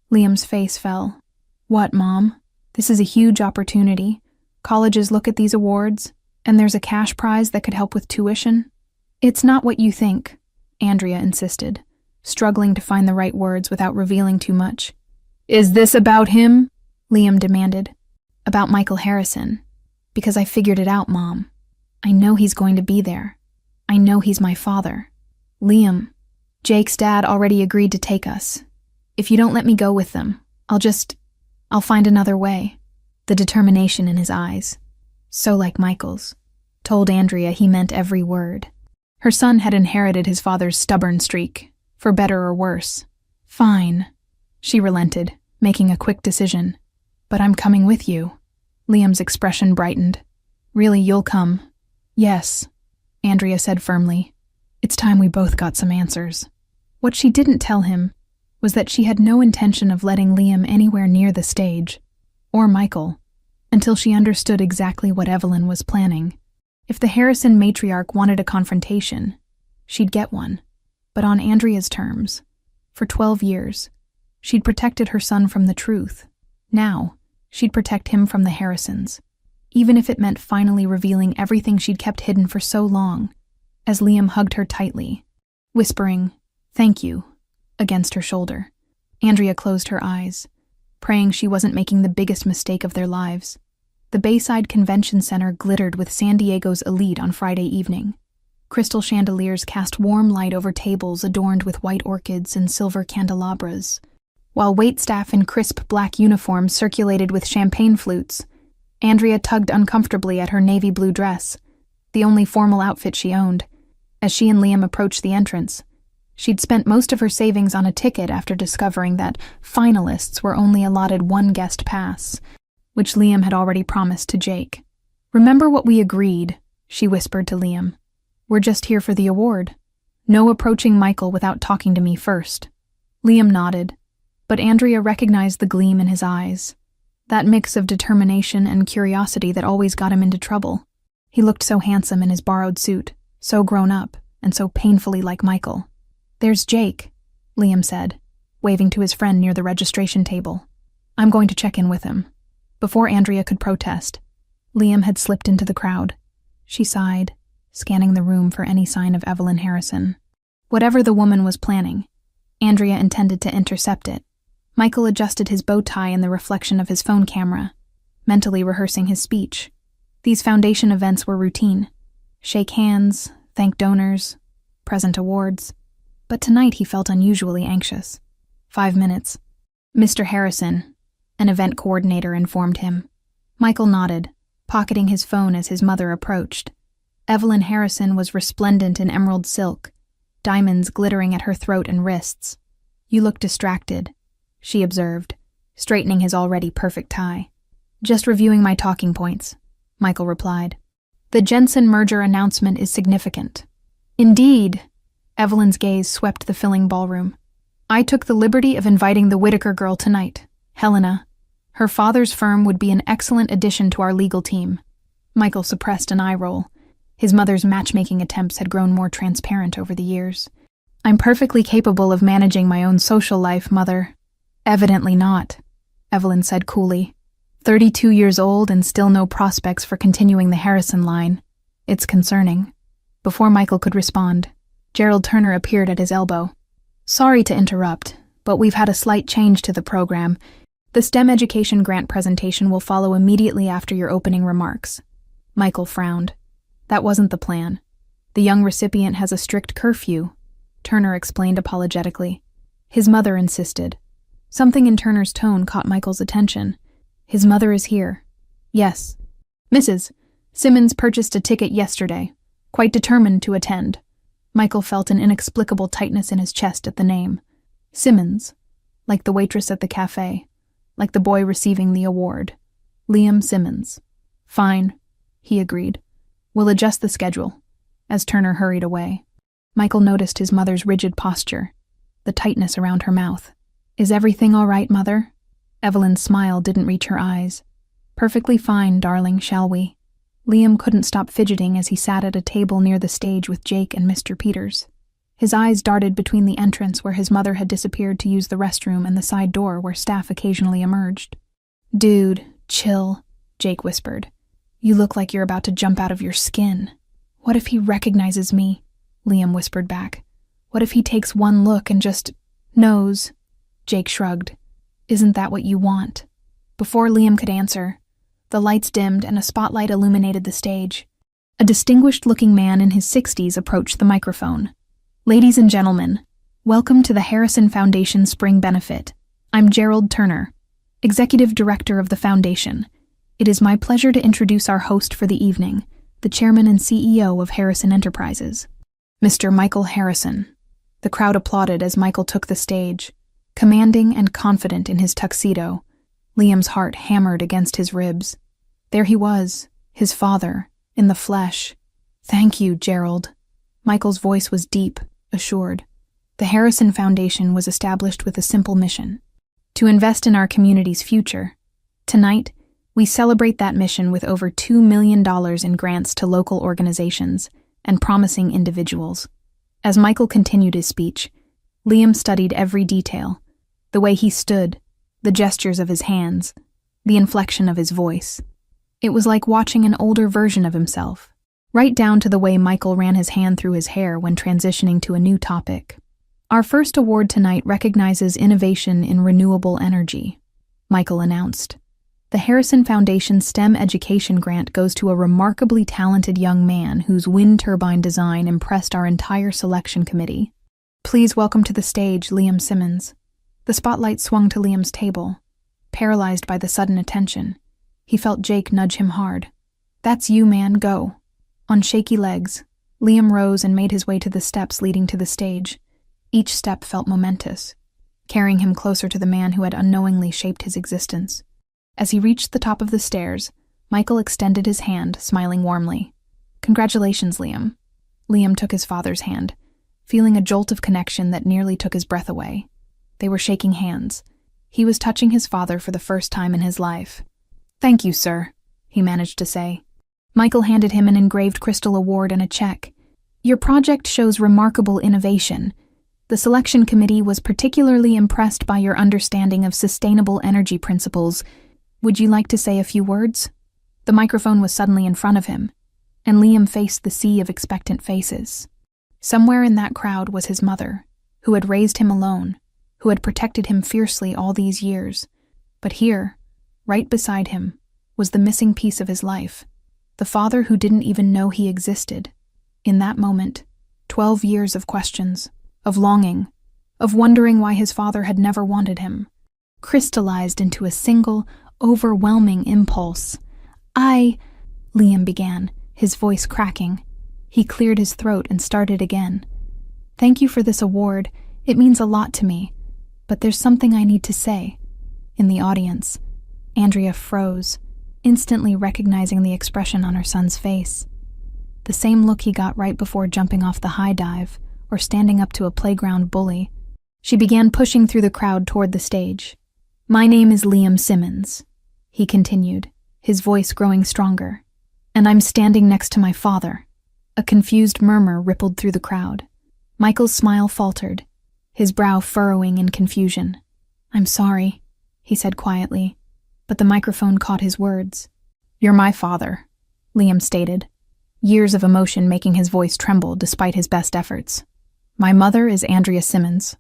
Liam's face fell. What, Mom? This is a huge opportunity. Colleges look at these awards, and there's a cash prize that could help with tuition. It's not what you think, Andrea insisted, struggling to find the right words without revealing too much. Is this about him? Liam demanded. About Michael Harrison. Because I figured it out, Mom. I know he's going to be there. I know he's my father. Liam, Jake's dad already agreed to take us. If you don't let me go with them, I'll find another way. The determination in his eyes, so like Michael's, told Andrea he meant every word. Her son had inherited his father's stubborn streak, for better or worse. Fine, she relented, making a quick decision. But I'm coming with you. Liam's expression brightened. Really, you'll come? Yes, Andrea said firmly. It's time we both got some answers. What she didn't tell him was that she had no intention of letting Liam anywhere near the stage, or Michael, until she understood exactly what Evelyn was planning. If the Harrison matriarch wanted a confrontation, she'd get one, but on Andrea's terms. For 12 years, she'd protected her son from the truth. Now, she'd protect him from the Harrisons, even if it meant finally revealing everything she'd kept hidden for so long, as Liam hugged her tightly, whispering, "Thank you," against her shoulder. Andrea closed her eyes, praying she wasn't making the biggest mistake of their lives. The Bayside Convention Center glittered with San Diego's elite on Friday evening. Crystal chandeliers cast warm light over tables adorned with white orchids and silver candelabras, while waitstaff in crisp black uniforms circulated with champagne flutes. Andrea tugged uncomfortably at her navy blue dress, the only formal outfit she owned, as she and Liam approached the entrance. She'd spent most of her savings on a ticket after discovering that finalists were only allotted one guest pass, which Liam had already promised to Jake. "Remember what we agreed," she whispered to Liam. "We're just here for the award. No approaching Michael without talking to me first." Liam nodded, but Andrea recognized the gleam in his eyes, that mix of determination and curiosity that always got him into trouble. He looked so handsome in his borrowed suit, so grown up, and so painfully like Michael. "There's Jake," Liam said, waving to his friend near the registration table. "I'm going to check in with him." Before Andrea could protest, Liam had slipped into the crowd. She sighed, scanning the room for any sign of Evelyn Harrison. Whatever the woman was planning, Andrea intended to intercept it. Michael adjusted his bow tie in the reflection of his phone camera, mentally rehearsing his speech. These foundation events were routine. Shake hands, thank donors, present awards. But tonight he felt unusually anxious. 5 minutes. Mr. Harrison, an event coordinator, informed him. Michael nodded, pocketing his phone as his mother approached. Evelyn Harrison was resplendent in emerald silk, diamonds glittering at her throat and wrists. "You look distracted," she observed, straightening his already perfect tie. "Just reviewing my talking points," Michael replied. "The Jensen merger announcement is significant." "Indeed," Evelyn's gaze swept the filling ballroom. "I took the liberty of inviting the Whitaker girl tonight, Helena. Her father's firm would be an excellent addition to our legal team." Michael suppressed an eye roll. His mother's matchmaking attempts had grown more transparent over the years. "I'm perfectly capable of managing my own social life, Mother." "Evidently not," Evelyn said coolly. 32 years old and still no prospects for continuing the Harrison line. It's concerning. Before Michael could respond, Gerald Turner appeared at his elbow. "Sorry to interrupt, but we've had a slight change to the program. The STEM education grant presentation will follow immediately after your opening remarks." Michael frowned. That wasn't the plan. The young recipient has a strict curfew, Turner explained apologetically. His mother insisted. Something in Turner's tone caught Michael's attention. "His mother is here." "Yes. Mrs. Simmons purchased a ticket yesterday, quite determined to attend." Michael felt an inexplicable tightness in his chest at the name. Simmons, like the waitress at the cafe, like the boy receiving the award. Liam Simmons. "Fine," he agreed. "We'll adjust the schedule," as Turner hurried away. Michael noticed his mother's rigid posture, the tightness around her mouth. "Is everything all right, Mother?" Evelyn's smile didn't reach her eyes. "Perfectly fine, darling, shall we?" Liam couldn't stop fidgeting as he sat at a table near the stage with Jake and Mr. Peters. His eyes darted between the entrance where his mother had disappeared to use the restroom and the side door where staff occasionally emerged. "Dude, chill," Jake whispered. "You look like you're about to jump out of your skin." "What if he recognizes me?" Liam whispered back. "What if he takes one look and just knows?" Jake shrugged. "Isn't that what you want?" Before Liam could answer, the lights dimmed and a spotlight illuminated the stage. A distinguished-looking man in his 60s approached the microphone. "Ladies and gentlemen, welcome to the Harrison Foundation Spring Benefit. I'm Gerald Turner, Executive Director of the Foundation. It is my pleasure to introduce our host for the evening, the Chairman and CEO of Harrison Enterprises, Mr. Michael Harrison." The crowd applauded as Michael took the stage, commanding and confident in his tuxedo. Liam's heart hammered against his ribs. There he was, his father, in the flesh. "Thank you, Gerald." Michael's voice was deep, assured. The Harrison Foundation was established with a simple mission: to invest in our community's future. Tonight, we celebrate that mission with over $2 million in grants to local organizations and promising individuals. As Michael continued his speech, Liam studied every detail: the way he stood, the gestures of his hands, the inflection of his voice. It was like watching an older version of himself, right down to the way Michael ran his hand through his hair when transitioning to a new topic. "Our first award tonight recognizes innovation in renewable energy," Michael announced. "The Harrison Foundation STEM Education Grant goes to a remarkably talented young man whose wind turbine design impressed our entire selection committee. Please welcome to the stage Liam Simmons." The spotlight swung to Liam's table. Paralyzed by the sudden attention, he felt Jake nudge him hard. "That's you, man, go." On shaky legs, Liam rose and made his way to the steps leading to the stage. Each step felt momentous, carrying him closer to the man who had unknowingly shaped his existence. As he reached the top of the stairs, Michael extended his hand, smiling warmly. "Congratulations, Liam." Liam took his father's hand, feeling a jolt of connection that nearly took his breath away. They were shaking hands. He was touching his father for the first time in his life. "Thank you, sir," he managed to say. Michael handed him an engraved crystal award and a check. "Your project shows remarkable innovation. The selection committee was particularly impressed by your understanding of sustainable energy principles. Would you like to say a few words?" The microphone was suddenly in front of him, and Liam faced the sea of expectant faces. Somewhere in that crowd was his mother, who had raised him alone, who had protected him fiercely all these years. But here, right beside him, was the missing piece of his life, the father who didn't even know he existed. In that moment, 12 years of questions, of longing, of wondering why his father had never wanted him, crystallized into a single, overwhelming impulse. Liam began, his voice cracking. He cleared his throat and started again. "Thank you for this award. It means a lot to me. But there's something I need to say." In the audience, Andrea froze, instantly recognizing the expression on her son's face. The same look he got right before jumping off the high dive or standing up to a playground bully. She began pushing through the crowd toward the stage. "My name is Liam Simmons," he continued, his voice growing stronger. "And I'm standing next to my father." A confused murmur rippled through the crowd. Michael's smile faltered, his brow furrowing in confusion. "I'm sorry," he said quietly, but the microphone caught his words. "You're my father," Liam stated, years of emotion making his voice tremble despite his best efforts. "My mother is Andrea Simmons.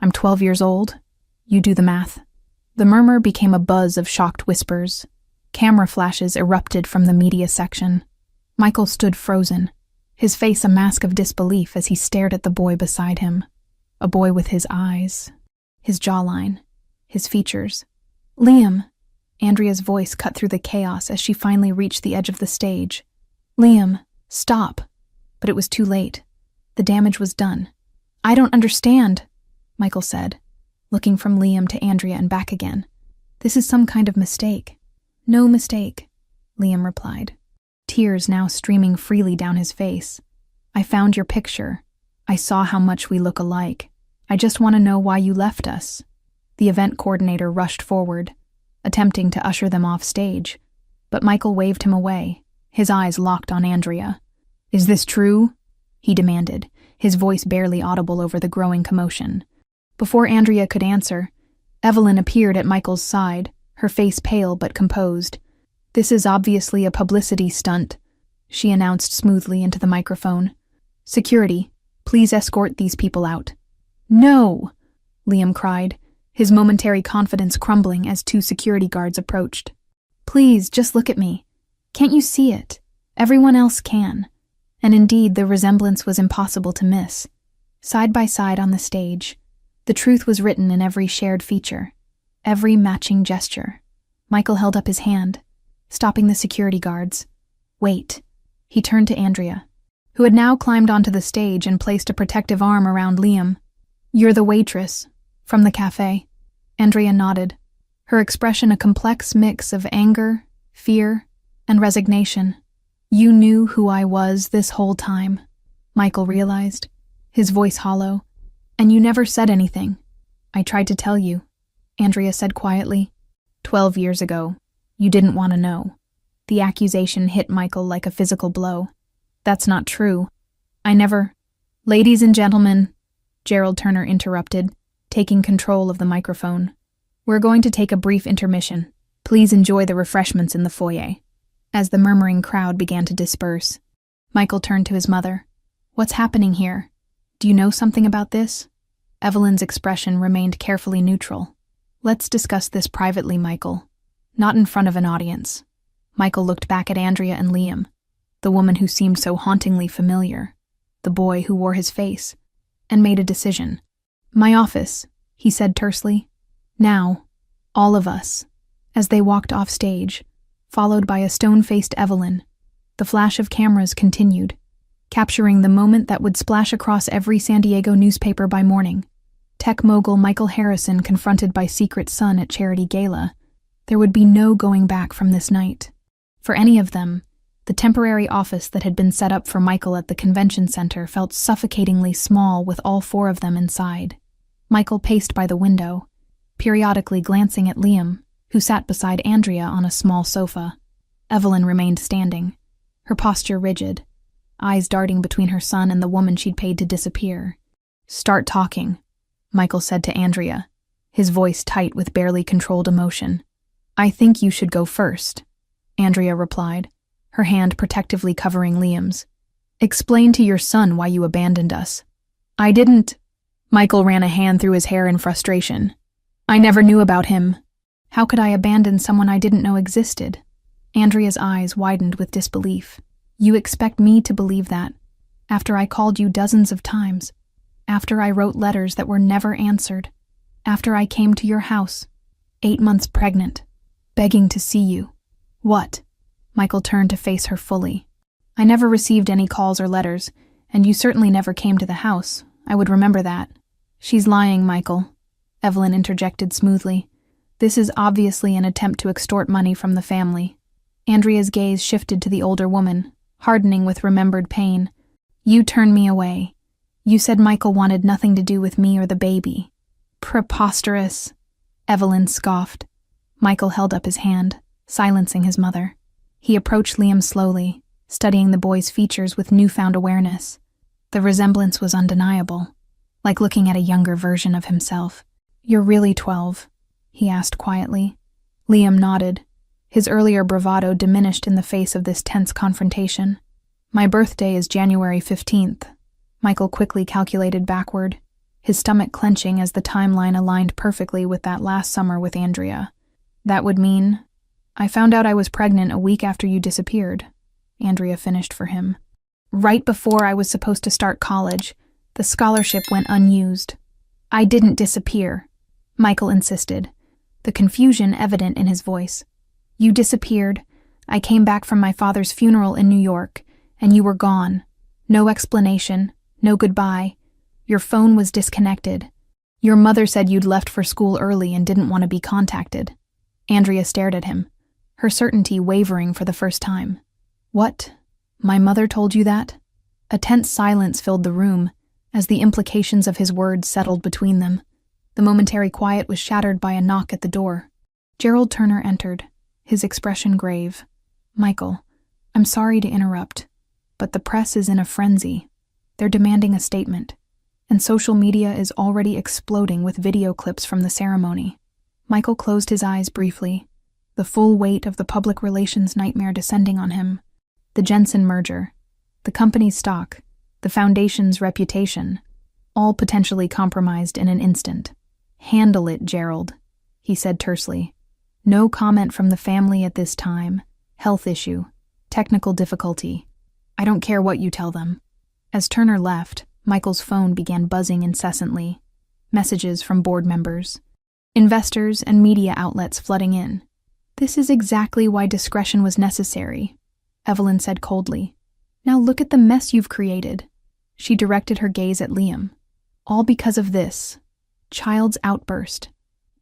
I'm 12 years old. You do the math." The murmur became a buzz of shocked whispers. Camera flashes erupted from the media section. Michael stood frozen, his face a mask of disbelief as he stared at the boy beside him. A boy with his eyes, his jawline, his features. "Liam!" Andrea's voice cut through the chaos as she finally reached the edge of the stage. "Liam, stop." But it was too late. The damage was done. "I don't understand," Michael said, looking from Liam to Andrea and back again. "This is some kind of mistake." "No mistake," Liam replied, tears now streaming freely down his face. "I found your picture. I saw how much we look alike. I just want to know why you left us." The event coordinator rushed forward, attempting to usher them off stage, but Michael waved him away, His eyes locked on Andrea. "Is this true?" he demanded, his voice barely audible over the growing commotion. Before Andrea could answer, Evelyn appeared at Michael's side, her face pale but composed. "This is obviously a publicity stunt," she announced smoothly into the microphone. "Security, please escort these people out." "No!" Liam cried, his momentary confidence crumbling as two security guards approached. "Please, just look at me. Can't you see it? Everyone else can." And indeed, the resemblance was impossible to miss. Side by side on the stage, the truth was written in every shared feature, every matching gesture. Michael held up his hand, stopping the security guards. "Wait." He turned to Andrea, who had now climbed onto the stage and placed a protective arm around Liam. "You're the waitress from the cafe." Andrea nodded, her expression a complex mix of anger, fear, and resignation. "You knew who I was this whole time," Michael realized, his voice hollow. "And you never said anything." "I tried to tell you," Andrea said quietly. 12 years ago, you didn't want to know." The accusation hit Michael like a physical blow. "That's not true. I never—" "Ladies and gentlemen," Gerald Turner interrupted, taking control of the microphone. "We're going to take a brief intermission. Please enjoy the refreshments in the foyer." As the murmuring crowd began to disperse, Michael turned to his mother. "What's happening here? Do you know something about this?" Evelyn's expression remained carefully neutral. "Let's discuss this privately, Michael. Not in front of an audience." Michael looked back at Andrea and Liam, the woman who seemed so hauntingly familiar, the boy who wore his face, and made a decision. "My office," he said tersely. "Now, all of us." As they walked off stage, followed by a stone-faced Evelyn, the flash of cameras continued, capturing the moment that would splash across every San Diego newspaper by morning. Tech mogul Michael Harrison confronted by secret son at charity gala. There would be no going back from this night. For any of them, the temporary office that had been set up for Michael at the convention center felt suffocatingly small with all four of them inside. Michael paced by the window, periodically glancing at Liam, who sat beside Andrea on a small sofa. Evelyn remained standing, her posture rigid, eyes darting between her son and the woman she'd paid to disappear. "Start talking," Michael said to Andrea, his voice tight with barely controlled emotion. "I think you should go first," Andrea replied, her hand protectively covering Liam's. "Explain to your son why you abandoned us." "I didn't—" Michael ran a hand through his hair in frustration. "I never knew about him. How could I abandon someone I didn't know existed?" Andrea's eyes widened with disbelief. "You expect me to believe that, after I called you dozens of times, after I wrote letters that were never answered, after I came to your house, 8 months pregnant, begging to see you." "What?" Michael turned to face her fully. "I never received any calls or letters, and you certainly never came to the house. I would remember that." "She's lying, Michael," Evelyn interjected smoothly. "This is obviously an attempt to extort money from the family." Andrea's gaze shifted to the older woman, hardening with remembered pain. "You turned me away. You said Michael wanted nothing to do with me or the baby." "Preposterous," Evelyn scoffed. Michael held up his hand, silencing his mother. He approached Liam slowly, studying the boy's features with newfound awareness. The resemblance was undeniable, like looking at a younger version of himself. "You're really 12, he asked quietly. Liam nodded, his earlier bravado diminished in the face of this tense confrontation. "My birthday is January 15th, Michael quickly calculated backward, his stomach clenching as the timeline aligned perfectly with that last summer with Andrea. "That would mean, I found out I was pregnant a week after you disappeared," Andrea finished for him. "Right before I was supposed to start college, the scholarship went unused." "I didn't disappear," Michael insisted, the confusion evident in his voice. "You disappeared. I came back from my father's funeral in New York, and you were gone. No explanation, no goodbye. Your phone was disconnected. Your mother said you'd left for school early and didn't want to be contacted." Andrea stared at him, her certainty wavering for the first time. "What? My mother told you that?" A tense silence filled the room as the implications of his words settled between them. The momentary quiet was shattered by a knock at the door. Gerald Turner entered, his expression grave. "Michael, I'm sorry to interrupt, but the press is in a frenzy. They're demanding a statement, and social media is already exploding with video clips from the ceremony. Michael closed his eyes briefly, the full weight of the public relations nightmare descending on him. The Jensen merger, the company's stock, the foundation's reputation, all potentially compromised in an instant. "Handle it, Gerald," he said tersely. "No comment from the family at this time. Health issue. Technical difficulty. I don't care what you tell them." As Turner left, Michael's phone began buzzing incessantly. Messages from board members, investors, and media outlets flooding in. "This is exactly why discretion was necessary," Evelyn said coldly. "Now look at the mess you've created." She directed her gaze at Liam. "All because of this child's outburst."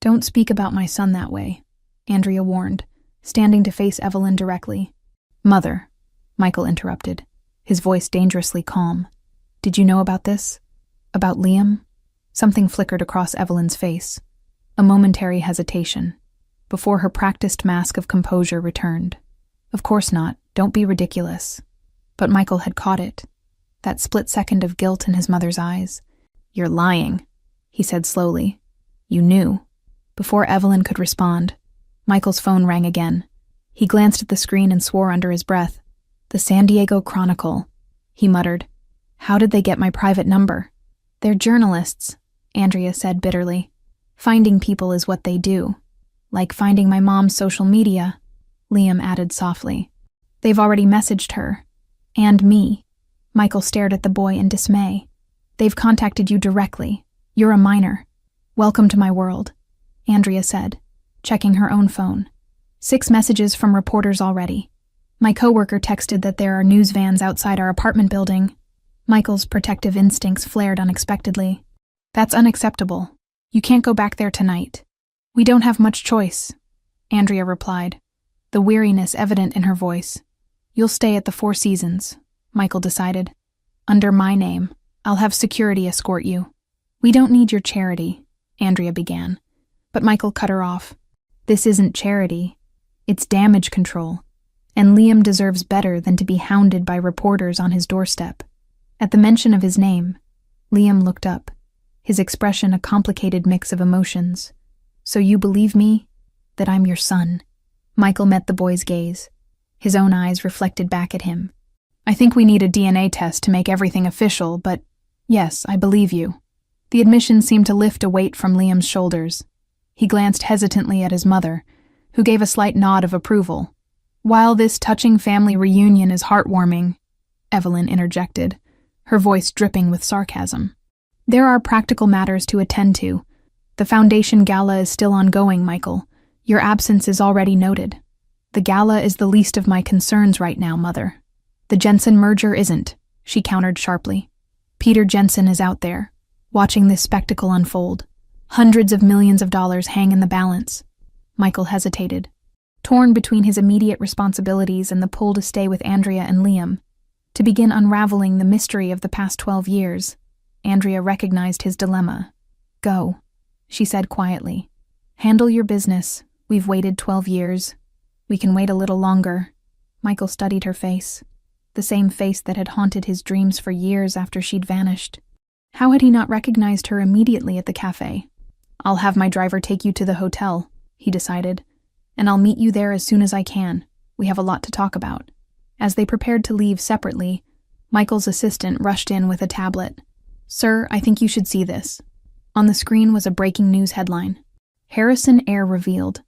"Don't speak about my son that way," Andrea warned, standing to face Evelyn directly. "Mother," Michael interrupted, his voice dangerously calm. "Did you know about this? About Liam?" Something flickered across Evelyn's face. A momentary hesitation, before her practiced mask of composure returned. "Of course not. Don't be ridiculous." But Michael had caught it. That split second of guilt in his mother's eyes. "You're lying," he said slowly. "You knew." Before Evelyn could respond, Michael's phone rang again. He glanced at the screen and swore under his breath. "The San Diego Chronicle," he muttered. "How did they get my private number?" "They're journalists," Andrea said bitterly. "Finding people is what they do. Like finding my mom's social media," Liam added softly. "They've already messaged her. And me." Michael stared at the boy in dismay. "They've contacted you directly. You're a minor." "Welcome to my world," Andrea said, checking her own phone. 6 messages from reporters already. My coworker texted that there are news vans outside our apartment building. Michael's protective instincts flared unexpectedly. "That's unacceptable. You can't go back there tonight." "We don't have much choice," Andrea replied, the weariness evident in her voice. "You'll stay at the Four Seasons," Michael decided. "Under my name. I'll have security escort you." "We don't need your charity," Andrea began. But Michael cut her off. "This isn't charity. It's damage control. And Liam deserves better than to be hounded by reporters on his doorstep." At the mention of his name, Liam looked up, his expression a complicated mix of emotions. "So you believe me? That I'm your son?" Michael met the boy's gaze. His own eyes reflected back at him. "I think we need a DNA test to make everything official, but yes, I believe you." The admission seemed to lift a weight from Liam's shoulders. He glanced hesitantly at his mother, who gave a slight nod of approval. "While this touching family reunion is heartwarming," Evelyn interjected, her voice dripping with sarcasm, "there are practical matters to attend to. The foundation gala is still ongoing, Michael. Your absence is already noted." "The gala is the least of my concerns right now, Mother." "The Jensen merger isn't," she countered sharply. "Peter Jensen is out there, watching this spectacle unfold. Hundreds of millions of dollars hang in the balance." Michael hesitated, torn between his immediate responsibilities and the pull to stay with Andrea and Liam, to begin unraveling the mystery of the past 12 years. Andrea recognized his dilemma. "Go," she said quietly. "Handle your business. We've waited 12 years. We can wait a little longer." Michael studied her face, the same face that had haunted his dreams for years after she'd vanished. How had he not recognized her immediately at the cafe? "I'll have my driver take you to the hotel," he decided, "and I'll meet you there as soon as I can. We have a lot to talk about." As they prepared to leave separately, Michael's assistant rushed in with a tablet. "Sir, I think you should see this." On the screen was a breaking news headline. "Harrison heir revealed.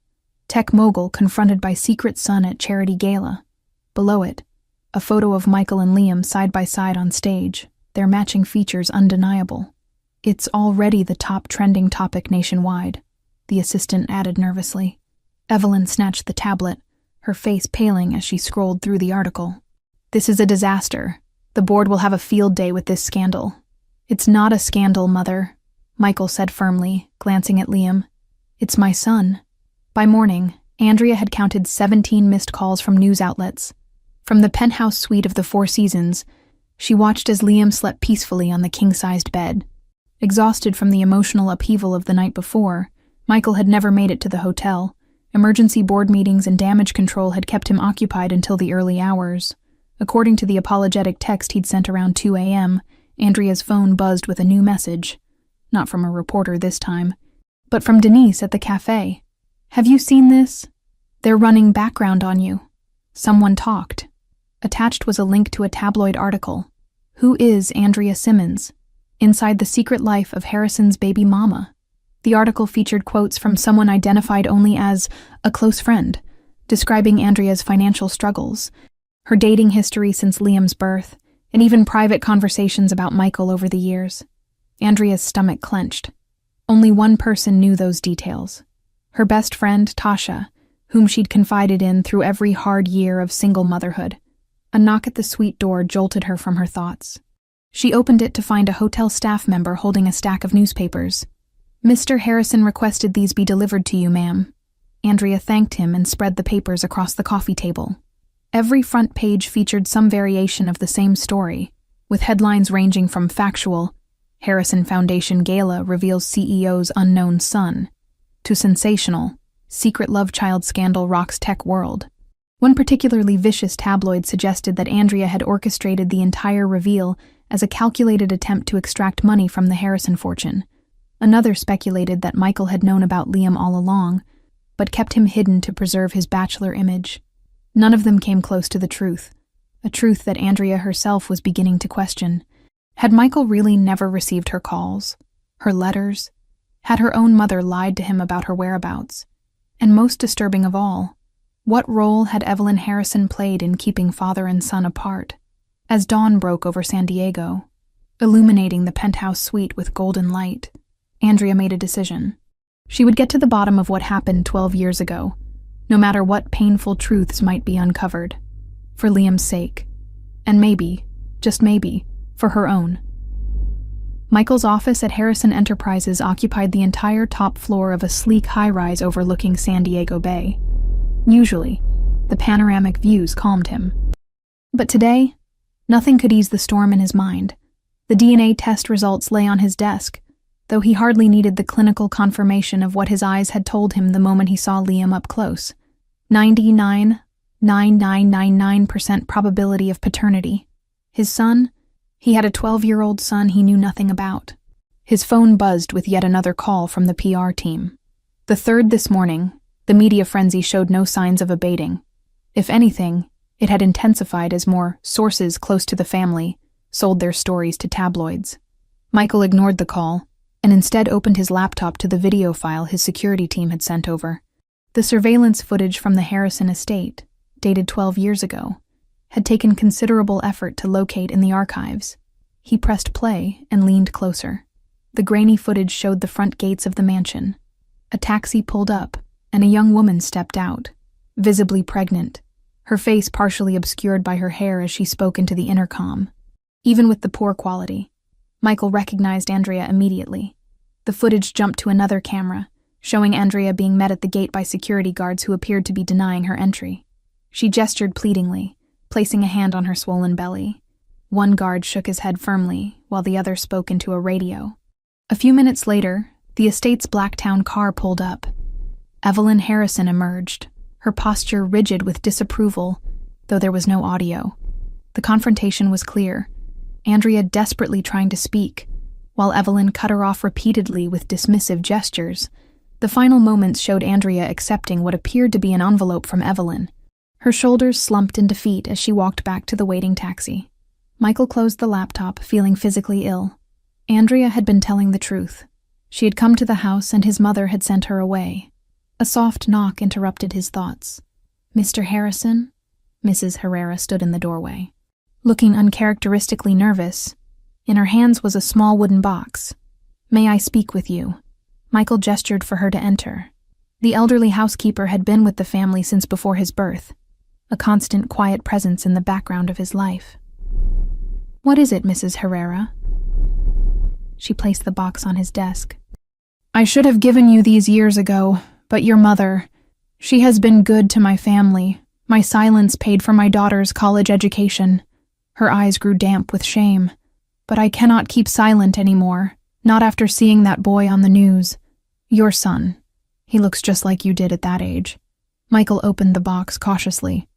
Tech mogul confronted by secret son at charity gala." Below it, a photo of Michael and Liam side by side on stage, their matching features undeniable. "It's already the top trending topic nationwide," the assistant added nervously. Evelyn snatched the tablet, her face paling as she scrolled through the article. "This is a disaster. The board will have a field day with this scandal." "It's not a scandal, Mother," Michael said firmly, glancing at Liam. "It's my son." By morning, Andrea had counted 17 missed calls from news outlets. From the penthouse suite of the Four Seasons, she watched as Liam slept peacefully on the king-sized bed. Exhausted from the emotional upheaval of the night before, Michael had never made it to the hotel, Emergency board meetings and damage control had kept him occupied until the early hours. According to the apologetic text he'd sent around 2 a.m., Andrea's phone buzzed with a new message. Not from a reporter this time, but from Denise at the cafe. "Have you seen this? They're running background on you." Someone talked. Attached was a link to a tabloid article. Who is Andrea Simmons? Inside the secret life of Harrison's baby mama. The article featured quotes from someone identified only as a close friend, describing Andrea's financial struggles, her dating history since Liam's birth, and even private conversations about Michael over the years. Andrea's stomach clenched. Only one person knew those details. Her best friend, Tasha, whom she'd confided in through every hard year of single motherhood. A knock at the suite door jolted her from her thoughts. She opened it to find a hotel staff member holding a stack of newspapers. "Mr. Harrison requested these be delivered to you, ma'am." Andrea thanked him and spread the papers across the coffee table. Every front page featured some variation of the same story, with headlines ranging from factual, "Harrison Foundation Gala reveals CEO's unknown son," to sensational, "Secret love child scandal rocks tech world." One particularly vicious tabloid suggested that Andrea had orchestrated the entire reveal as a calculated attempt to extract money from the Harrison fortune. Another speculated that Michael had known about Liam all along, but kept him hidden to preserve his bachelor image. None of them came close to the truth, a truth that Andrea herself was beginning to question. Had Michael really never received her calls, her letters? Had her own mother lied to him about her whereabouts? And most disturbing of all, what role had Evelyn Harrison played in keeping father and son apart? As dawn broke over San Diego, illuminating the penthouse suite with golden light, Andrea made a decision. She would get to the bottom of what happened 12 years ago, no matter what painful truths might be uncovered, for Liam's sake, and maybe, just maybe, for her own. Michael's office at Harrison Enterprises occupied the entire top floor of a sleek high-rise overlooking San Diego Bay. Usually, the panoramic views calmed him. But today, nothing could ease the storm in his mind. The DNA test results lay on his desk, though he hardly needed the clinical confirmation of what his eyes had told him the moment he saw Liam up close. 99.9999% probability of paternity. His son? He had a 12-year-old son he knew nothing about. His phone buzzed with yet another call from the PR team. The third this morning, the media frenzy showed no signs of abating. If anything, it had intensified as more sources close to the family sold their stories to tabloids. Michael ignored the call, and instead opened his laptop to the video file his security team had sent over. The surveillance footage from the Harrison estate, dated 12 years ago, had taken considerable effort to locate in the archives. He pressed play and leaned closer. The grainy footage showed the front gates of the mansion. A taxi pulled up, and a young woman stepped out, visibly pregnant, her face partially obscured by her hair as she spoke into the intercom. Even with the poor quality, Michael recognized Andrea immediately. The footage jumped to another camera, showing Andrea being met at the gate by security guards who appeared to be denying her entry. She gestured pleadingly, placing a hand on her swollen belly. One guard shook his head firmly, while the other spoke into a radio. A few minutes later, the estate's Blacktown car pulled up. Evelyn Harrison emerged, her posture rigid with disapproval, though there was no audio. The confrontation was clear, Andrea desperately trying to speak, while Evelyn cut her off repeatedly with dismissive gestures. The final moments showed Andrea accepting what appeared to be an envelope from Evelyn. Her shoulders slumped in defeat as she walked back to the waiting taxi. Michael closed the laptop, feeling physically ill. Andrea had been telling the truth. She had come to the house and his mother had sent her away. A soft knock interrupted his thoughts. "Mr. Harrison?" Mrs. Herrera stood in the doorway, looking uncharacteristically nervous. In her hands was a small wooden box. "May I speak with you?" Michael gestured for her to enter. The elderly housekeeper had been with the family since before his birth, a constant quiet presence in the background of his life. "What is it, Mrs. Herrera?" She placed the box on his desk. "I should have given you these years ago, but your mother, she has been good to my family. My silence paid for my daughter's college education." Her eyes grew damp with shame. "But I cannot keep silent anymore, not after seeing that boy on the news. Your son. He looks just like you did at that age." Michael opened the box cautiously.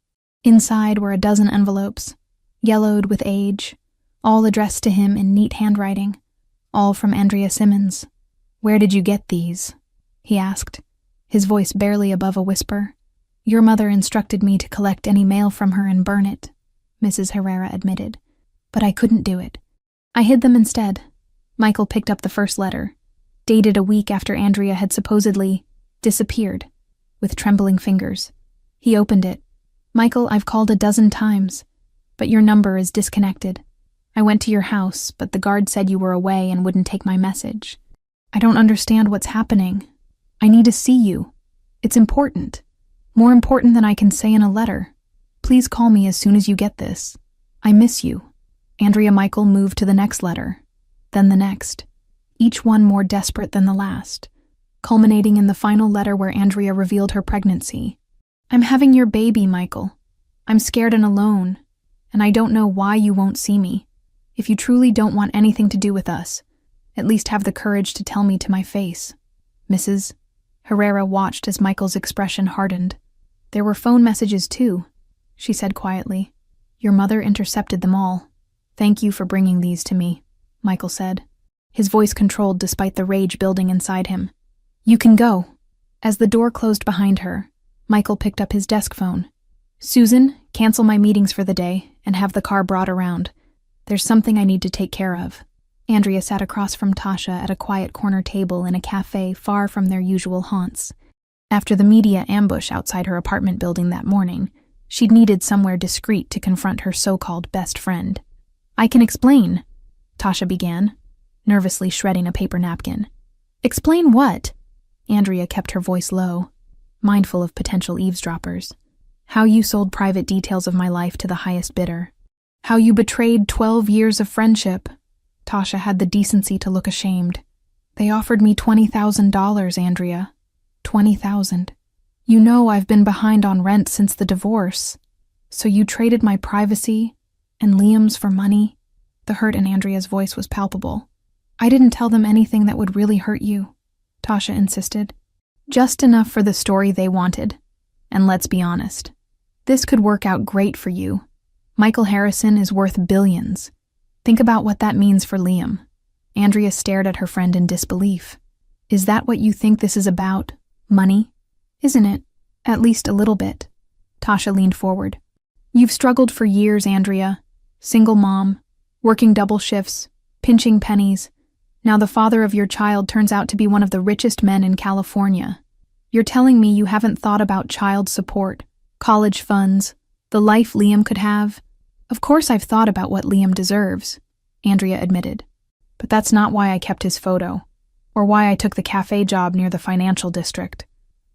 Inside were a dozen envelopes, yellowed with age, all addressed to him in neat handwriting, all from Andrea Simmons. "Where did you get these?" he asked, his voice barely above a whisper. "Your mother instructed me to collect any mail from her and burn it," Mrs. Herrera admitted. "But I couldn't do it. I hid them instead." Michael picked up the first letter, dated a week after Andrea had supposedly disappeared, with trembling fingers. He opened it. "Michael, I've called a dozen times, but your number is disconnected. I went to your house, but the guard said you were away and wouldn't take my message. I don't understand what's happening. I need to see you. It's important. More important than I can say in a letter. Please call me as soon as you get this. I miss you." Andrea Michael moved to the next letter, then the next, each one more desperate than the last, culminating in the final letter where Andrea revealed her pregnancy. "I'm having your baby, Michael. I'm scared and alone, and I don't know why you won't see me. If you truly don't want anything to do with us, at least have the courage to tell me to my face." Mrs. Herrera watched as Michael's expression hardened. "There were phone messages too," she said quietly. "Your mother intercepted them all. Thank you for bringing these to me," Michael said, his voice controlled despite the rage building inside him. "You can go." As the door closed behind her, Michael picked up his desk phone. "Susan, cancel my meetings for the day and have the car brought around. There's something I need to take care of." Andrea sat across from Tasha at a quiet corner table in a cafe far from their usual haunts. After the media ambush outside her apartment building that morning, she'd needed somewhere discreet to confront her so-called best friend. "I can explain," Tasha began, nervously shredding a paper napkin. "Explain what?" Andrea kept her voice low, mindful of potential eavesdroppers. "How you sold private details of my life to the highest bidder. How you betrayed 12 years of friendship." Tasha had the decency to look ashamed. "They offered me $20,000, Andrea. $20,000. You know I've been behind on rent since the divorce. So you traded my privacy and Liam's for money?" The hurt in Andrea's voice was palpable. "I didn't tell them anything that would really hurt you," Tasha insisted. "Just enough for the story they wanted. And let's be honest, this could work out great for you. Michael Harrison is worth billions. Think about what that means for Liam." Andrea stared at her friend in disbelief. "Is that what you think this is about? Money? Isn't it? At least a little bit." Tasha leaned forward. "You've struggled for years, Andrea. Single mom, working double shifts, pinching pennies. Now the father of your child turns out to be one of the richest men in California. You're telling me you haven't thought about child support, college funds, the life Liam could have?" "Of course I've thought about what Liam deserves," Andrea admitted. "But that's not why I kept his photo, or why I took the cafe job near the financial district,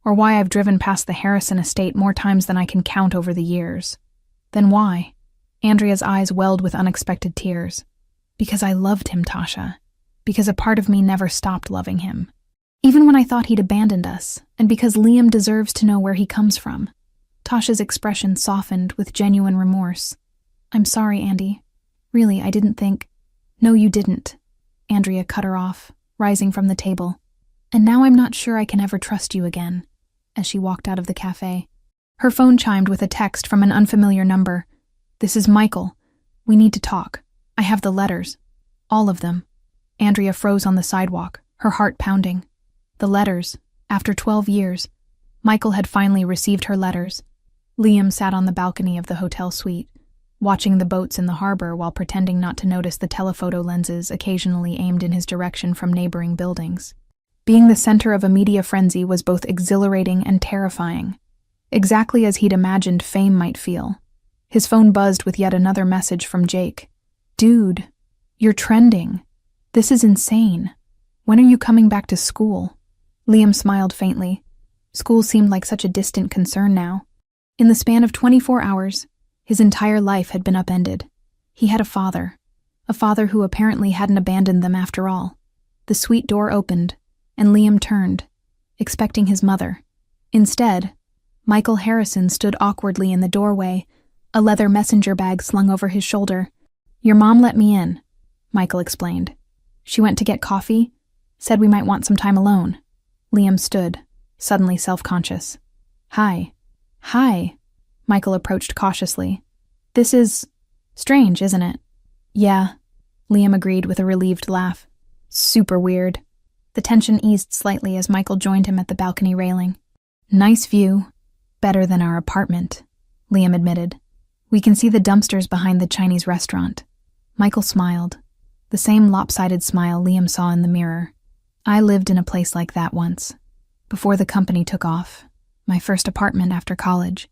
or why I've driven past the Harrison estate more times than I can count over the years." "Then why?" Andrea's eyes welled with unexpected tears. "Because I loved him, Tasha. Because a part of me never stopped loving him. Even when I thought he'd abandoned us, and because Liam deserves to know where he comes from." Tasha's expression softened with genuine remorse. "I'm sorry, Andy. Really, I didn't think—" "No, you didn't," Andrea cut her off, rising from the table. "And now I'm not sure I can ever trust you again," as she walked out of the cafe. Her phone chimed with a text from an unfamiliar number. "This is Michael. We need to talk. I have the letters. All of them." Andrea froze on the sidewalk, her heart pounding. The letters. After 12 years, Michael had finally received her letters. Liam sat on the balcony of the hotel suite, watching the boats in the harbor while pretending not to notice the telephoto lenses occasionally aimed in his direction from neighboring buildings. Being the center of a media frenzy was both exhilarating and terrifying, exactly as he'd imagined fame might feel. His phone buzzed with yet another message from Jake. "Dude, you're trending. This is insane. When are you coming back to school?" Liam smiled faintly. School seemed like such a distant concern now. In the span of 24 hours, his entire life had been upended. He had a father who apparently hadn't abandoned them after all. The suite door opened, and Liam turned, expecting his mother. Instead, Michael Harrison stood awkwardly in the doorway, a leather messenger bag slung over his shoulder. "Your mom let me in," Michael explained. "She went to get coffee, said we might want some time alone." Liam stood, suddenly self-conscious. "Hi," Hi. Michael approached cautiously. This is strange, isn't it? Yeah, Liam agreed with a relieved laugh. Super weird. The tension eased slightly as Michael joined him at the balcony railing. Nice view. Better than our apartment, Liam admitted. We can see the dumpsters behind the Chinese restaurant. Michael smiled. The same lopsided smile Liam saw in the mirror. I lived in a place like that once. Before the company took off. My first apartment after college.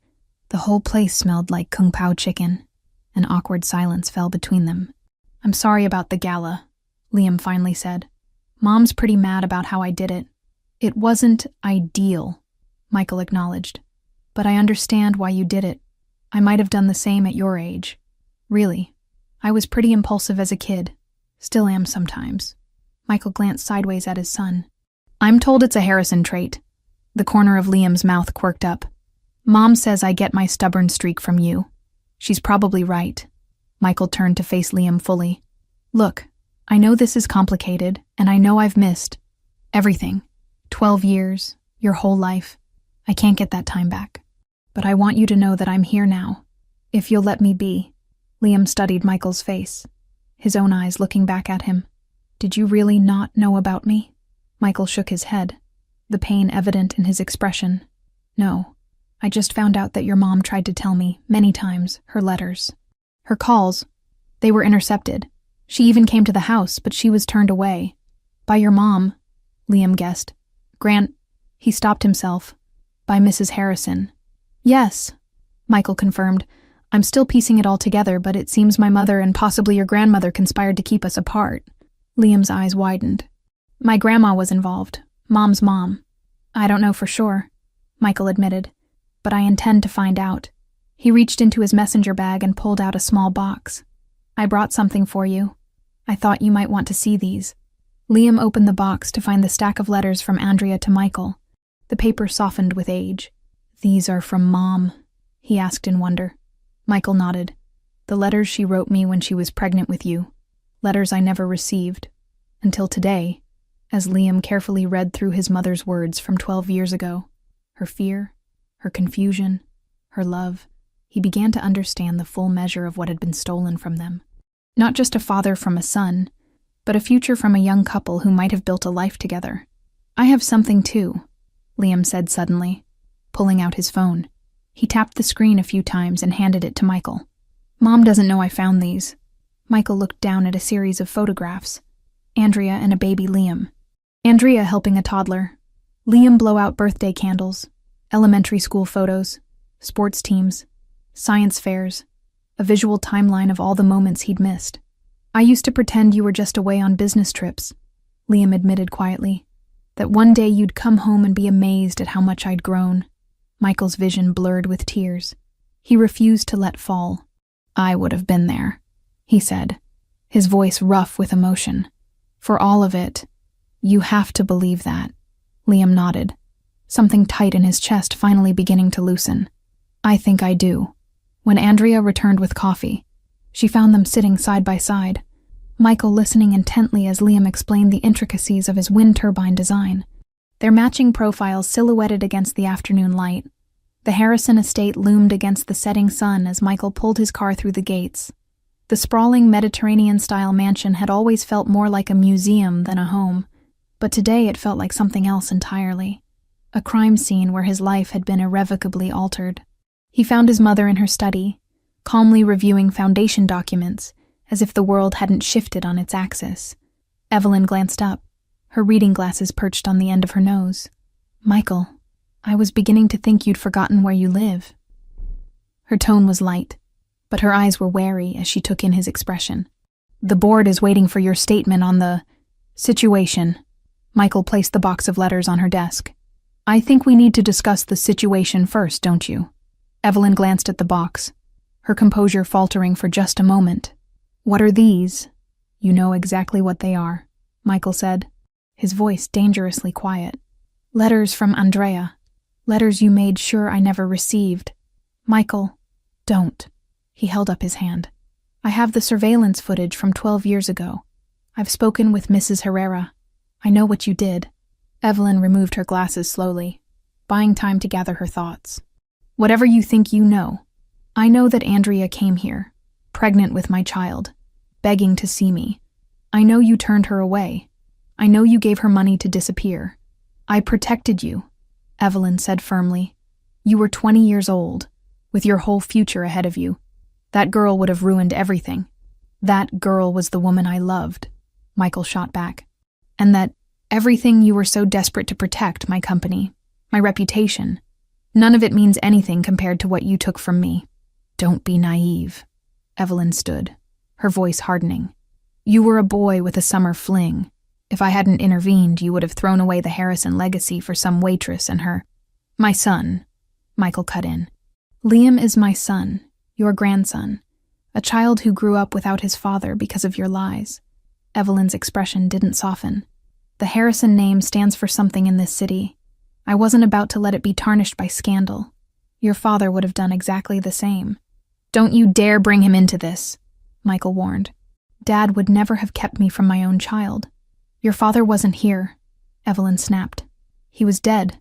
The whole place smelled like kung pao chicken. An awkward silence fell between them. I'm sorry about the gala, Liam finally said. Mom's pretty mad about how I did it. It wasn't ideal, Michael acknowledged. But I understand why you did it. I might have done the same at your age. Really. I was pretty impulsive as a kid. Still am sometimes. Michael glanced sideways at his son. I'm told it's a Harrison trait. The corner of Liam's mouth quirked up. Mom says I get my stubborn streak from you. She's probably right. Michael turned to face Liam fully. Look, I know this is complicated, and I know I've missed everything. 12 years, your whole life. I can't get that time back. But I want you to know that I'm here now. If you'll let me be. Liam studied Michael's face, his own eyes looking back at him. Did you really not know about me? Michael shook his head, the pain evident in his expression. No, I just found out that your mom tried to tell me, many times, her letters. Her calls, they were intercepted. She even came to the house, but she was turned away. By your mom, Liam guessed. He stopped himself. By Mrs. Harrison. Yes, Michael confirmed. I'm still piecing it all together, but it seems my mother and possibly your grandmother conspired to keep us apart. Liam's eyes widened. My grandma was involved. Mom's mom. I don't know for sure, Michael admitted, but I intend to find out. He reached into his messenger bag and pulled out a small box. I brought something for you. I thought you might want to see these. Liam opened the box to find the stack of letters from Andrea to Michael. The paper softened with age. These are from Mom, he asked in wonder. Michael nodded. The letters she wrote me when she was pregnant with you. Letters I never received. Until today, as Liam carefully read through his mother's words from 12 years ago. Her fear, her confusion, her love. He began to understand the full measure of what had been stolen from them. Not just a father from a son, but a future from a young couple who might have built a life together. I have something too, Liam said suddenly, pulling out his phone. He tapped the screen a few times and handed it to Michael. Mom doesn't know I found these. Michael looked down at a series of photographs. Andrea and a baby Liam. Andrea helping a toddler. Liam blow out birthday candles. Elementary school photos. Sports teams. Science fairs. A visual timeline of all the moments he'd missed. I used to pretend you were just away on business trips, Liam admitted quietly. That one day you'd come home and be amazed at how much I'd grown. Michael's vision blurred with tears. He refused to let fall. I would have been there, he said, his voice rough with emotion. For all of it, you have to believe that. Liam nodded, something tight in his chest finally beginning to loosen. I think I do. When Andrea returned with coffee, she found them sitting side by side, Michael listening intently as Liam explained the intricacies of his wind turbine design. Their matching profiles silhouetted against the afternoon light. The Harrison estate loomed against the setting sun as Michael pulled his car through the gates. The sprawling Mediterranean-style mansion had always felt more like a museum than a home, but today it felt like something else entirely. A crime scene where his life had been irrevocably altered. He found his mother in her study, calmly reviewing foundation documents, as if the world hadn't shifted on its axis. Evelyn glanced up, her reading glasses perched on the end of her nose. Michael, I was beginning to think you'd forgotten where you live. Her tone was light, but her eyes were wary as she took in his expression. The board is waiting for your statement on the situation. Michael placed the box of letters on her desk. I think we need to discuss the situation first, don't you? Evelyn glanced at the box, her composure faltering for just a moment. What are these? You know exactly what they are, Michael said, his voice dangerously quiet. Letters from Andrea. Letters you made sure I never received. Michael, don't. He held up his hand. I have the surveillance footage from 12 years ago. I've spoken with Mrs. Herrera. I know what you did. Evelyn removed her glasses slowly, buying time to gather her thoughts. Whatever you think you know. I know that Andrea came here, pregnant with my child, begging to see me. I know you turned her away. I know you gave her money to disappear. I protected you, Evelyn said firmly. You were 20 years old, with your whole future ahead of you. That girl would have ruined everything. That girl was the woman I loved, Michael shot back. And that everything you were so desperate to protect, my company, my reputation, none of it means anything compared to what you took from me. Don't be naive. Evelyn stood, her voice hardening. You were a boy with a summer fling. If I hadn't intervened, you would have thrown away the Harrison legacy for some waitress and her. My son, Michael cut in. Liam is my son, your grandson, a child who grew up without his father because of your lies. Evelyn's expression didn't soften. The Harrison name stands for something in this city. I wasn't about to let it be tarnished by scandal. Your father would have done exactly the same. Don't you dare bring him into this, Michael warned. Dad would never have kept me from my own child. Your father wasn't here, Evelyn snapped. He was dead,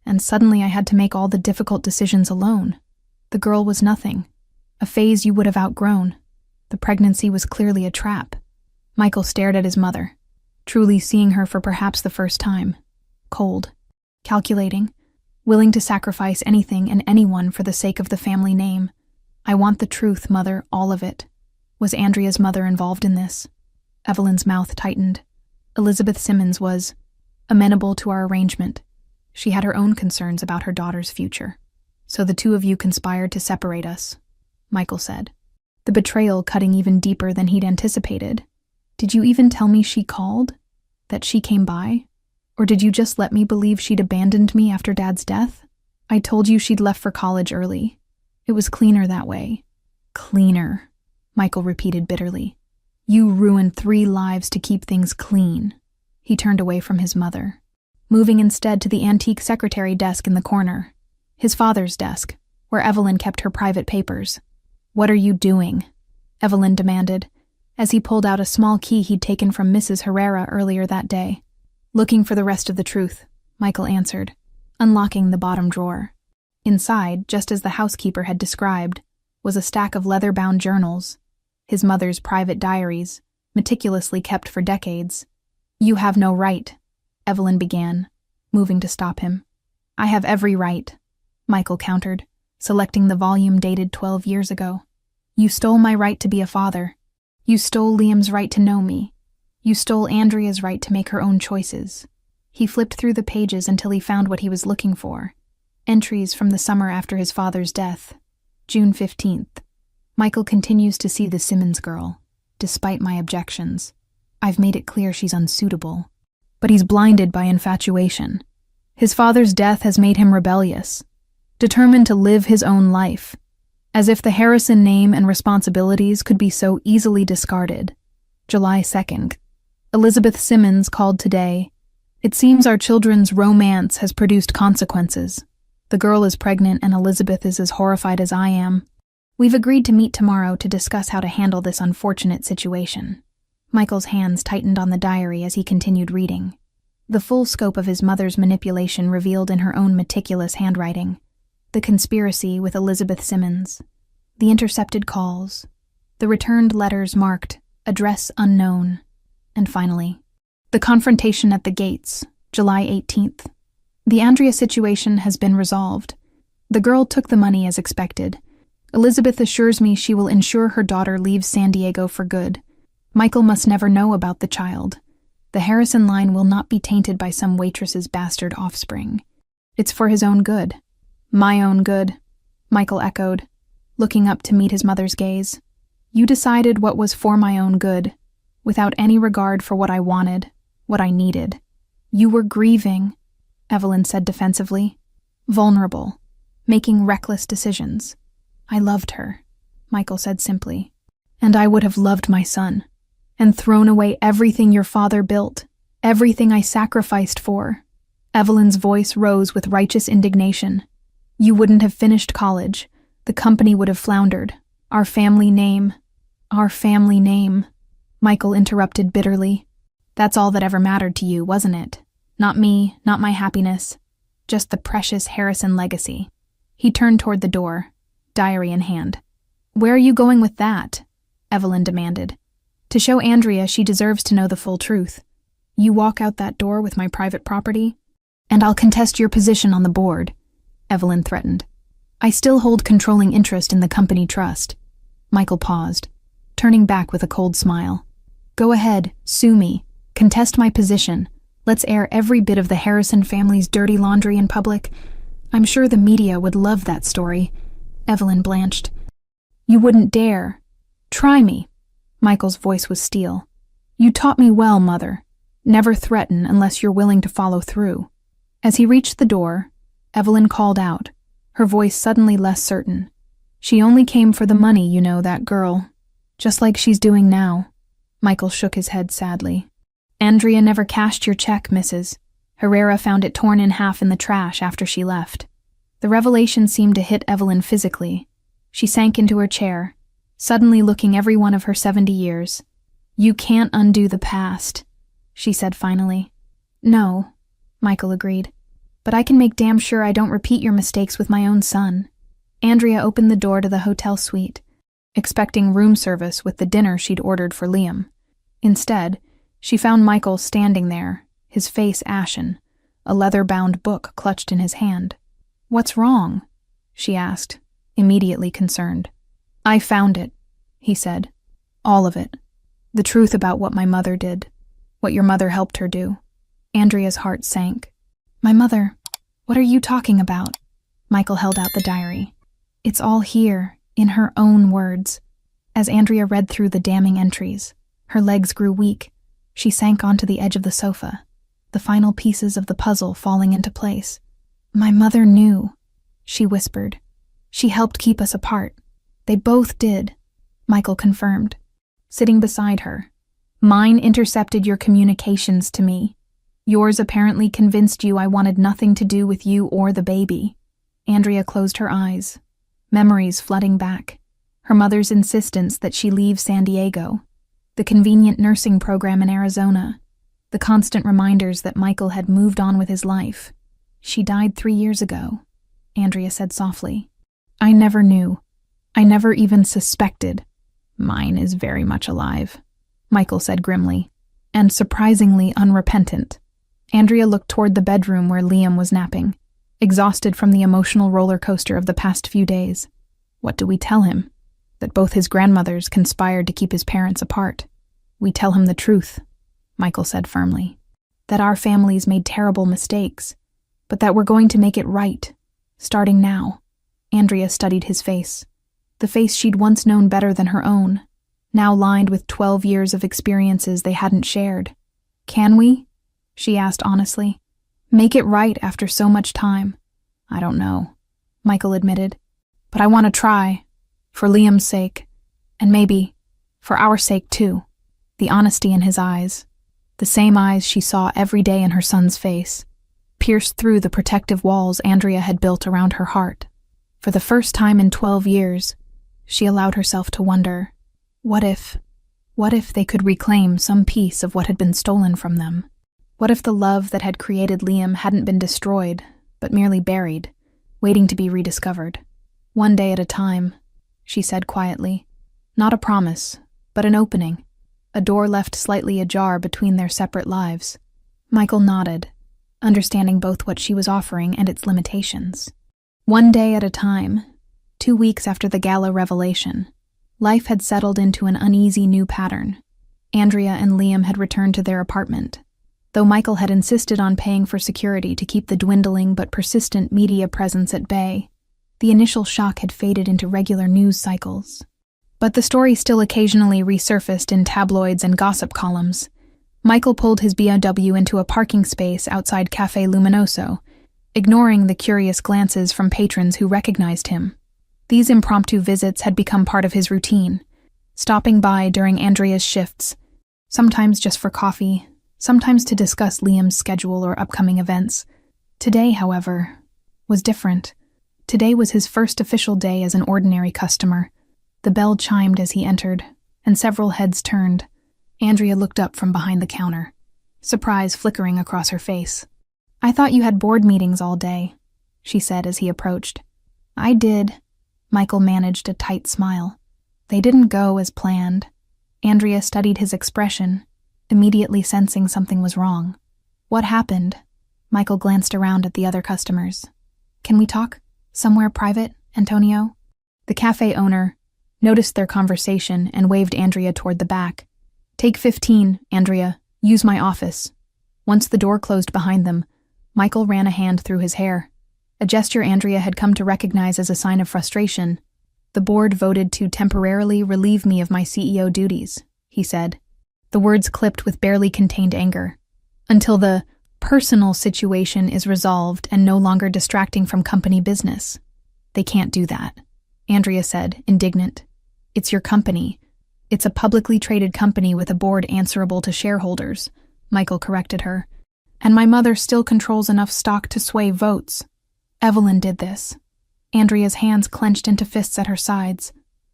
and suddenly I had to make all the difficult decisions alone. The girl was nothing, a phase you would have outgrown. The pregnancy was clearly a trap. Michael stared at his mother, truly seeing her for perhaps the first time. Cold, calculating, willing to sacrifice anything and anyone for the sake of the family name. I want the truth, Mother, all of it. Was Andrea's mother involved in this? Evelyn's mouth tightened. Elizabeth Simmons was amenable to our arrangement. She had her own concerns about her daughter's future. So the two of you conspired to separate us, Michael said, the betrayal cutting even deeper than he'd anticipated. Did you even tell me she called? That she came by? Or did you just let me believe she'd abandoned me after Dad's death? I told you she'd left for college early. It was cleaner that way. Cleaner, Michael repeated bitterly. You ruined 3 lives to keep things clean. He turned away from his mother, moving instead to the antique secretary desk in the corner, his father's desk, where Evelyn kept her private papers. What are you doing? Evelyn demanded, as he pulled out a small key he'd taken from Mrs. Herrera earlier that day. Looking for the rest of the truth, Michael answered, unlocking the bottom drawer. Inside, just as the housekeeper had described, was a stack of leather-bound journals, his mother's private diaries, meticulously kept for decades. You have no right, Evelyn began, moving to stop him. I have every right, Michael countered, selecting the volume dated 12 years ago. You stole my right to be a father. You stole Liam's right to know me. You stole Andrea's right to make her own choices. He flipped through the pages until he found what he was looking for. Entries from the summer after his father's death. June 15th. Michael continues to see the Simmons girl, despite my objections. I've made it clear she's unsuitable. But he's blinded by infatuation. His father's death has made him rebellious, determined to live his own life, as if the Harrison name and responsibilities could be so easily discarded. July 2nd. Elizabeth Simmons called today. It seems our children's romance has produced consequences. The girl is pregnant and Elizabeth is as horrified as I am. We've agreed to meet tomorrow to discuss how to handle this unfortunate situation. Michael's hands tightened on the diary as he continued reading. The full scope of his mother's manipulation revealed in her own meticulous handwriting. The conspiracy with Elizabeth Simmons. The intercepted calls. The returned letters marked, address unknown. And finally, the confrontation at the gates, July 18th. The Andrea situation has been resolved. The girl took the money as expected. Elizabeth assures me she will ensure her daughter leaves San Diego for good. Michael must never know about the child. The Harrison line will not be tainted by some waitress's bastard offspring. It's for his own good. My own good, Michael echoed, looking up to meet his mother's gaze. You decided what was for my own good, without any regard for what I wanted, what I needed. You were grieving, Evelyn said defensively, vulnerable, making reckless decisions. I loved her, Michael said simply, and I would have loved my son, and thrown away everything your father built, everything I sacrificed for. Evelyn's voice rose with righteous indignation. You wouldn't have finished college. The company would have floundered. Our family name. Michael interrupted bitterly. That's all that ever mattered to you, wasn't it? Not me, not my happiness. Just the precious Harrison legacy. He turned toward the door, diary in hand. "Where are you going with that?" Evelyn demanded. "To show Andrea she deserves to know the full truth. You walk out that door with my private property, and I'll contest your position on the board," Evelyn threatened. "I still hold controlling interest in the company trust." Michael paused, turning back with a cold smile. "Go ahead, sue me. Contest my position. Let's air every bit of the Harrison family's dirty laundry in public. I'm sure the media would love that story." Evelyn blanched. "You wouldn't dare. Try me." Michael's voice was steel. "You taught me well, Mother. Never threaten unless you're willing to follow through." As he reached the door, Evelyn called out, her voice suddenly less certain. "She only came for the money, you know, that girl. Just like she's doing now." Michael shook his head sadly. "Andrea never cashed your check, Mrs. Herrera found it torn in half in the trash after she left." The revelation seemed to hit Evelyn physically. She sank into her chair, suddenly looking every one of her 70 years. "You can't undo the past," she said finally. "No," Michael agreed. "But I can make damn sure I don't repeat your mistakes with my own son." Andrea opened the door to the hotel suite, expecting room service with the dinner she'd ordered for Liam. Instead, she found Michael standing there, his face ashen, a leather-bound book clutched in his hand. "What's wrong?" she asked, immediately concerned. "I found it," he said. "All of it. The truth about what my mother did, what your mother helped her do." Andrea's heart sank. "My mother? What are you talking about?" Michael held out the diary. "It's all here, in her own words." As Andrea read through the damning entries, her legs grew weak. She sank onto the edge of the sofa, the final pieces of the puzzle falling into place. "My mother knew," she whispered. "She helped keep us apart. They both did," Michael confirmed, sitting beside her. "Mine intercepted your communications to me. Yours apparently convinced you I wanted nothing to do with you or the baby." Andrea closed her eyes, memories flooding back. Her mother's insistence that she leave San Diego, the convenient nursing program in Arizona, the constant reminders that Michael had moved on with his life. "She died 3 years ago," Andrea said softly. "I never knew. I never even suspected." "Mine is very much alive," Michael said grimly, "and surprisingly unrepentant." Andrea looked toward the bedroom where Liam was napping, exhausted from the emotional roller coaster of the past few days. "What do we tell him? That both his grandmothers conspired to keep his parents apart." "We tell him the truth," Michael said firmly. "That our families made terrible mistakes, but that we're going to make it right, starting now." Andrea studied his face, the face she'd once known better than her own, now lined with 12 years of experiences they hadn't shared. "Can we?" she asked honestly. "Make it right after so much time?" "I don't know," Michael admitted. "But I want to try, for Liam's sake, and maybe for our sake too." The honesty in his eyes, the same eyes she saw every day in her son's face, pierced through the protective walls Andrea had built around her heart. For the first time in 12 years, she allowed herself to wonder, what if they could reclaim some piece of what had been stolen from them? What if the love that had created Liam hadn't been destroyed, but merely buried, waiting to be rediscovered? "One day at a time," she said quietly. Not a promise, but an opening, a door left slightly ajar between their separate lives. Michael nodded, understanding both what she was offering and its limitations. One day at a time, 2 weeks after the gala revelation, life had settled into an uneasy new pattern. Andrea and Liam had returned to their apartment, though Michael had insisted on paying for security to keep the dwindling but persistent media presence at bay. The initial shock had faded into regular news cycles. But the story still occasionally resurfaced in tabloids and gossip columns. Michael pulled his BMW into a parking space outside Café Luminoso, ignoring the curious glances from patrons who recognized him. These impromptu visits had become part of his routine, stopping by during Andrea's shifts, sometimes just for coffee, sometimes to discuss Liam's schedule or upcoming events. Today, however, was different. Today was his first official day as an ordinary customer. The bell chimed as he entered, and several heads turned. Andrea looked up from behind the counter, surprise flickering across her face. "I thought you had board meetings all day," she said as he approached. I did. Michael managed a tight smile. They didn't go as planned. Andrea studied his expression, immediately sensing something was wrong. What happened? Michael glanced around at the other customers. Can we talk? Somewhere private, Antonio? The cafe owner noticed their conversation and waved Andrea toward the back. Take 15, Andrea. Use my office. Once the door closed behind them, Michael ran a hand through his hair, a gesture Andrea had come to recognize as a sign of frustration. The board voted to temporarily relieve me of my CEO duties, he said. The words clipped with barely contained anger. Until the personal situation is resolved and no longer distracting from company business. They can't do that, Andrea said, indignant. It's your company. It's a publicly traded company with a board answerable to shareholders, Michael corrected her. And my mother still controls enough stock to sway votes. Evelyn did this. Andrea's hands clenched into fists at her sides.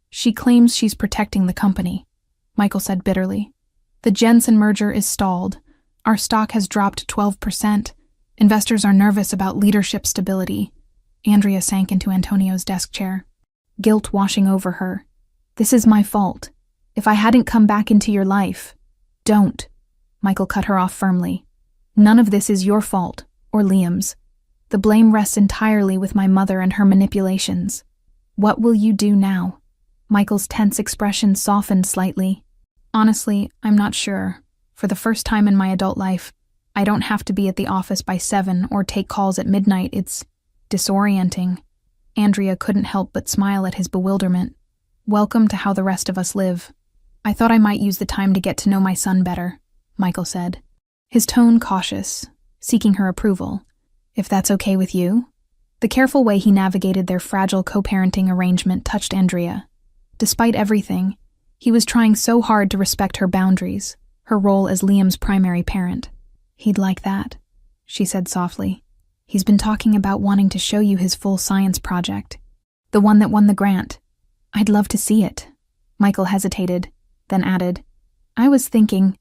She claims she's protecting the company, Michael said bitterly. The Jensen merger is stalled. Our stock has dropped 12%. Investors are nervous about leadership stability. Andrea sank into Antonio's desk chair, guilt washing over her. This is my fault. If I hadn't come back into your life. Don't. Michael cut her off firmly. None of this is your fault, or Liam's. The blame rests entirely with my mother and her manipulations. What will you do now? Michael's tense expression softened slightly. Honestly, I'm not sure. For the first time in my adult life, I don't have to be at the office by 7 or take calls at midnight. It's disorienting. Andrea couldn't help but smile at his bewilderment. Welcome to how the rest of us live. I thought I might use the time to get to know my son better, Michael said, his tone cautious, seeking her approval. If that's okay with you? The careful way he navigated their fragile co-parenting arrangement touched Andrea. Despite everything, he was trying so hard to respect her boundaries, her role as Liam's primary parent. He'd like that, she said softly. He's been talking about wanting to show you his full science project, the one that won the grant. I'd love to see it. Michael hesitated, then added, I was thinking,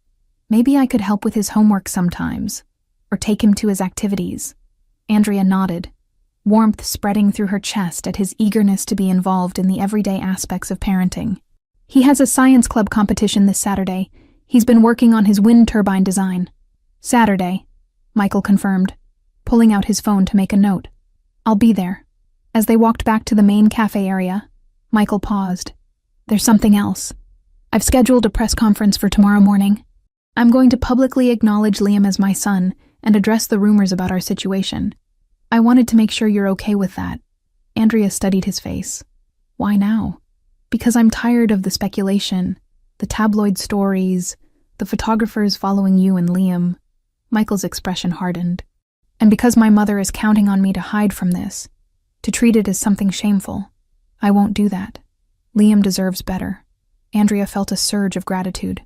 maybe I could help with his homework sometimes, or take him to his activities. Andrea nodded, warmth spreading through her chest at his eagerness to be involved in the everyday aspects of parenting. He has a science club competition this Saturday. He's been working on his wind turbine design. Saturday, Michael confirmed, pulling out his phone to make a note. I'll be there. As they walked back to the main cafe area, Michael paused. There's something else. I've scheduled a press conference for tomorrow morning. I'm going to publicly acknowledge Liam as my son and address the rumors about our situation. I wanted to make sure you're okay with that. Andrea studied his face. Why now? Because I'm tired of the speculation, the tabloid stories, the photographers following you and Liam. Michael's expression hardened. And because my mother is counting on me to hide from this, to treat it as something shameful. I won't do that. Liam deserves better. Andrea felt a surge of gratitude.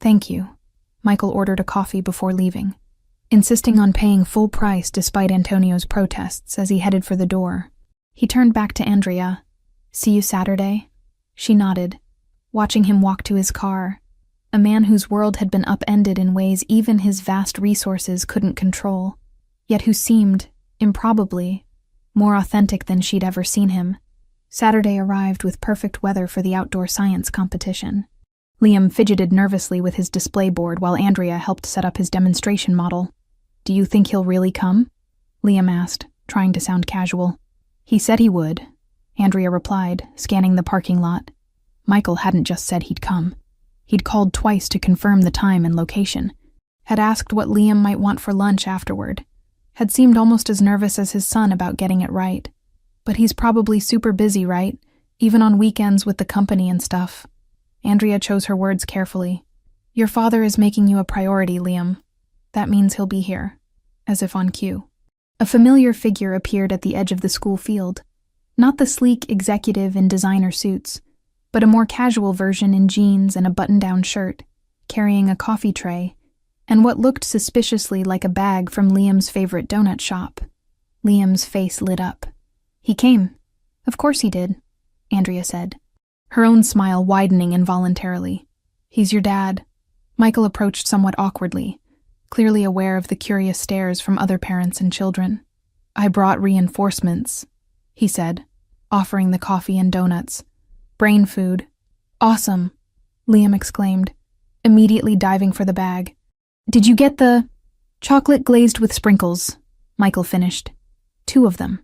Thank you. Michael ordered a coffee before leaving, insisting on paying full price despite Antonio's protests as he headed for the door. He turned back to Andrea. See you Saturday? She nodded, watching him walk to his car, a man whose world had been upended in ways even his vast resources couldn't control, yet who seemed, improbably, more authentic than she'd ever seen him. Saturday arrived with perfect weather for the outdoor science competition. Liam fidgeted nervously with his display board while Andrea helped set up his demonstration model. Do you think he'll really come? Liam asked, trying to sound casual. He said he would, Andrea replied, scanning the parking lot. Michael hadn't just said he'd come. He'd called twice to confirm the time and location, had asked what Liam might want for lunch afterward, had seemed almost as nervous as his son about getting it right. But he's probably super busy, right? Even on weekends with the company and stuff. Andrea chose her words carefully. Your father is making you a priority, Liam. That means he'll be here. As if on cue. A familiar figure appeared at the edge of the school field. Not the sleek executive in designer suits, but a more casual version in jeans and a button-down shirt, carrying a coffee tray, and what looked suspiciously like a bag from Liam's favorite donut shop. Liam's face lit up. He came. Of course he did, Andrea said, her own smile widening involuntarily. He's your dad. Michael approached somewhat awkwardly, clearly aware of the curious stares from other parents and children. I brought reinforcements, he said, offering the coffee and donuts. Brain food. Awesome, Liam exclaimed, immediately diving for the bag. Did you get the chocolate glazed with sprinkles? Michael finished. 2 of them.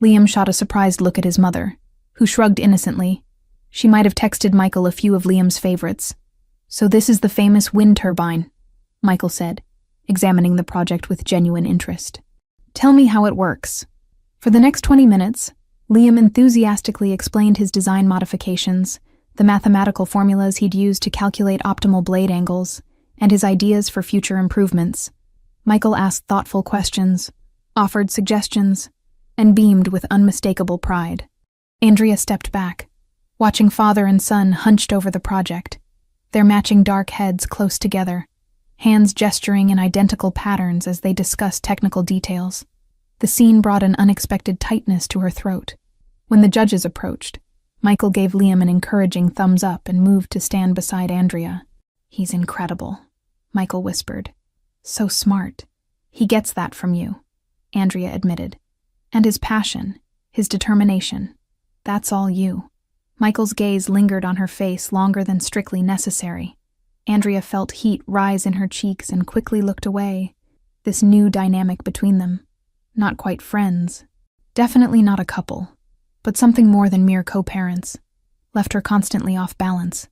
Liam shot a surprised look at his mother, who shrugged innocently. She might have texted Michael a few of Liam's favorites. So this is the famous wind turbine, Michael said, examining the project with genuine interest. Tell me how it works. For the next 20 minutes, Liam enthusiastically explained his design modifications, the mathematical formulas he'd used to calculate optimal blade angles, and his ideas for future improvements. Michael asked thoughtful questions, offered suggestions, and beamed with unmistakable pride. Andrea stepped back, watching father and son hunched over the project, their matching dark heads close together, hands gesturing in identical patterns as they discussed technical details. The scene brought an unexpected tightness to her throat. When the judges approached, Michael gave Liam an encouraging thumbs up and moved to stand beside Andrea. He's incredible, Michael whispered. So smart. He gets that from you, Andrea admitted. And his passion, his determination, that's all you. Michael's gaze lingered on her face longer than strictly necessary. Andrea felt heat rise in her cheeks and quickly looked away. This new dynamic between them. Not quite friends. Definitely not a couple. But something more than mere co-parents. Left her constantly off balance.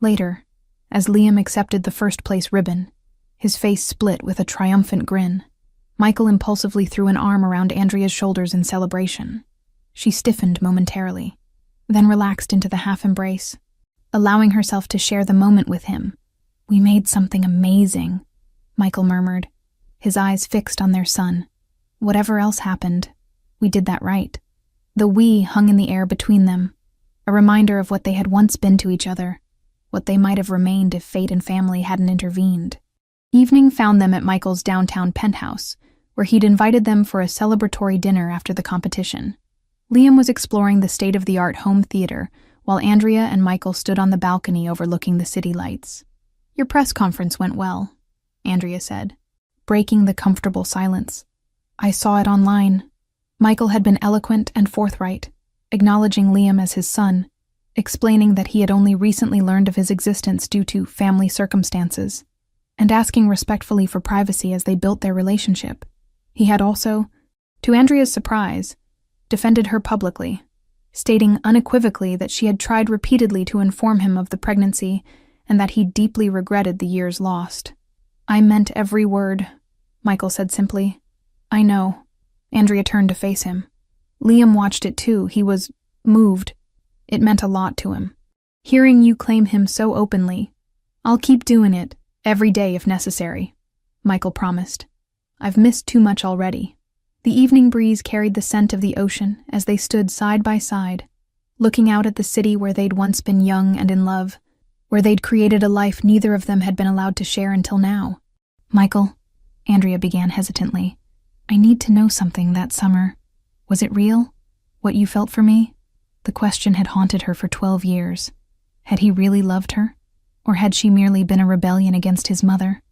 Later, as Liam accepted the first-place ribbon, his face split with a triumphant grin. Michael impulsively threw an arm around Andrea's shoulders in celebration. She stiffened momentarily, then relaxed into the half-embrace, allowing herself to share the moment with him. We made something amazing, Michael murmured, his eyes fixed on their son. Whatever else happened, we did that right. The we hung in the air between them, a reminder of what they had once been to each other, what they might have remained if fate and family hadn't intervened. Evening found them at Michael's downtown penthouse, where he'd invited them for a celebratory dinner after the competition. Liam was exploring the state-of-the-art home theater, while Andrea and Michael stood on the balcony overlooking the city lights. Your press conference went well, Andrea said, breaking the comfortable silence. I saw it online. Michael had been eloquent and forthright, acknowledging Liam as his son, explaining that he had only recently learned of his existence due to family circumstances, and asking respectfully for privacy as they built their relationship. He had also, to Andrea's surprise, defended her publicly, stating unequivocally that she had tried repeatedly to inform him of the pregnancy and that he deeply regretted the years lost. I meant every word, Michael said simply. I know. Andrea turned to face him. Liam watched it too. He was moved. It meant a lot to him. Hearing you claim him so openly. I'll keep doing it, every day if necessary, Michael promised. I've missed too much already. The evening breeze carried the scent of the ocean as they stood side by side, looking out at the city where they'd once been young and in love, where they'd created a life neither of them had been allowed to share until now. Michael, Andrea began hesitantly, I need to know something that summer. Was it real? What you felt for me? The question had haunted her for 12 years. Had he really loved her? Or had she merely been a rebellion against his mother?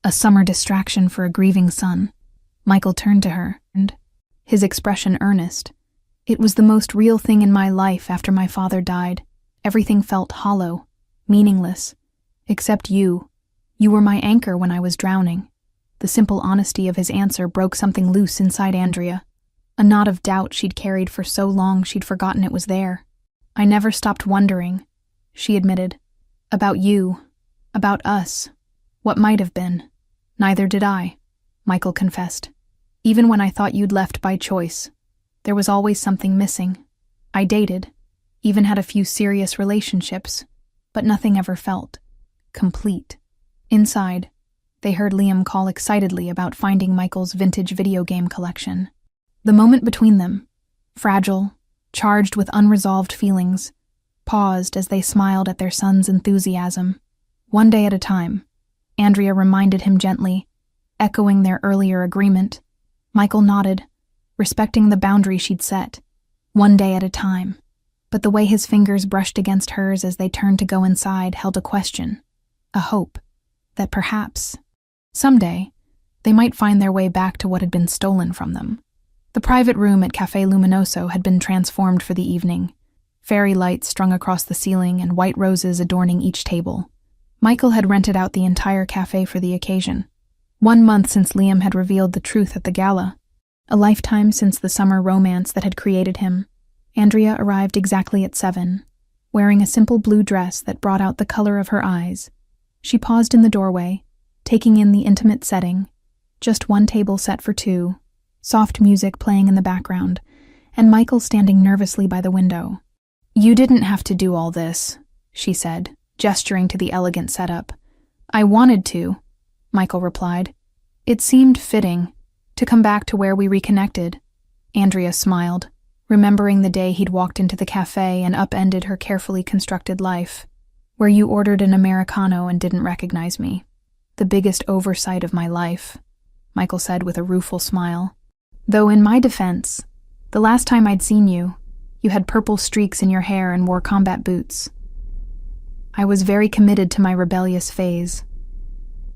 A summer distraction for a grieving son? Michael turned to her, and his expression earnest. It was the most real thing in my life after my father died. Everything felt hollow, meaningless. Except you. You were my anchor when I was drowning. The simple honesty of his answer broke something loose inside Andrea. A knot of doubt she'd carried for so long she'd forgotten it was there. I never stopped wondering, she admitted. About you. About us. What might have been. Neither did I, Michael confessed. Even when I thought you'd left by choice, there was always something missing. I dated, even had a few serious relationships, but nothing ever felt complete. Inside, they heard Liam call excitedly about finding Michael's vintage video game collection. The moment between them, fragile, charged with unresolved feelings, paused as they smiled at their son's enthusiasm. One day at a time, Andrea reminded him gently, echoing their earlier agreement. Michael nodded, respecting the boundary she'd set. One day at a time. But the way his fingers brushed against hers as they turned to go inside held a question, a hope, that perhaps, someday, they might find their way back to what had been stolen from them. The private room at Café Luminoso had been transformed for the evening. Fairy lights strung across the ceiling and white roses adorning each table. Michael had rented out the entire cafe for the occasion. 1 month since Liam had revealed the truth at the gala. A lifetime since the summer romance that had created him. Andrea arrived exactly at 7, wearing a simple blue dress that brought out the color of her eyes. She paused in the doorway, taking in the intimate setting. Just one table set for 2, soft music playing in the background, and Michael standing nervously by the window. "You didn't have to do all this," she said, gesturing to the elegant setup. "I wanted to," Michael replied. "It seemed fitting to come back to where we reconnected." Andrea smiled, remembering the day he'd walked into the cafe and upended her carefully constructed life. "Where you ordered an Americano and didn't recognize me. The biggest oversight of my life," Michael said with a rueful smile. "Though in my defense, the last time I'd seen you, you had purple streaks in your hair and wore combat boots. I was very committed to my rebellious phase."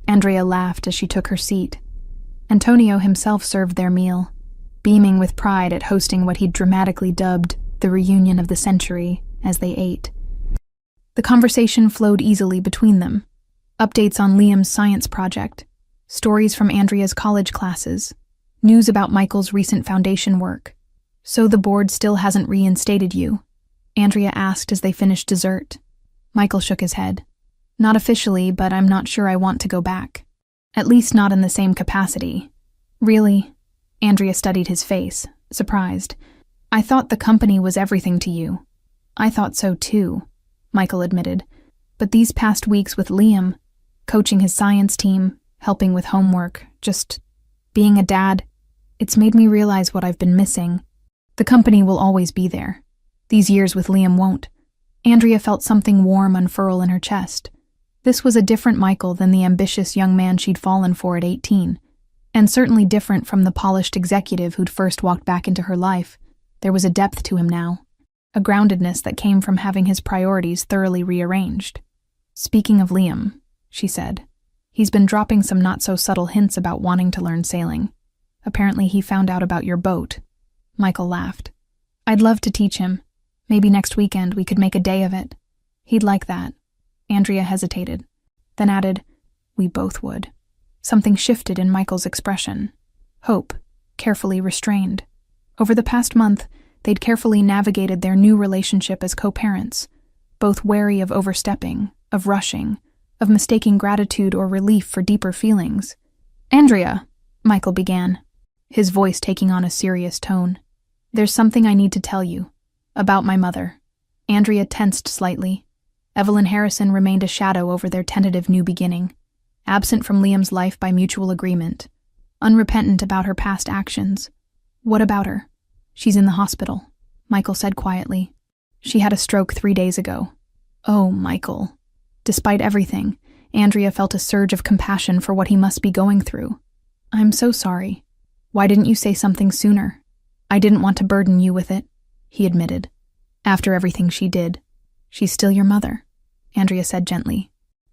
Andrea laughed as she took her seat. Antonio himself served their meal, beaming with pride at hosting what he'd dramatically dubbed the reunion of the century as they ate. The conversation flowed easily between them. Updates on Liam's science project, stories from Andrea's college classes, news about Michael's recent foundation work. "So the board still hasn't reinstated you?" Andrea asked as they finished dessert. Michael shook his head. "Not officially, but I'm not sure I want to go back. At least not in the same capacity." "Really?" Andrea studied his face, surprised. "I thought the company was everything to you." "I thought so too," Michael admitted. "But these past weeks with Liam, coaching his science team, helping with homework, just being a dad, it's made me realize what I've been missing. The company will always be there. These years with Liam won't." Andrea felt something warm unfurl in her chest. This was a different Michael than the ambitious young man she'd fallen for at 18, and certainly different from the polished executive who'd first walked back into her life. There was a depth to him now, a groundedness that came from having his priorities thoroughly rearranged. "Speaking of Liam," she said, "he's been dropping some not-so-subtle hints about wanting to learn sailing. Apparently he found out about your boat." Michael laughed. "I'd love to teach him. Maybe next weekend we could make a day of it. He'd like that." Andrea hesitated, then added, "We both would." Something shifted in Michael's expression. Hope, carefully restrained. Over the past month, they'd carefully navigated their new relationship as co-parents, both wary of overstepping, of rushing, of mistaking gratitude or relief for deeper feelings. "Andrea," Michael began, his voice taking on a serious tone. "There's something I need to tell you. About my mother." Andrea tensed slightly. Evelyn Harrison remained a shadow over their tentative new beginning, absent from Liam's life by mutual agreement, unrepentant about her past actions. "What about her?" "She's in the hospital," Michael said quietly. "She had a stroke 3 days ago." "Oh, Michael." Despite everything, Andrea felt a surge of compassion for what he must be going through. "I'm so sorry. Why didn't you say something sooner?" "I didn't want to burden you with it," he admitted. "After everything she did." "She's still your mother," Andrea said gently.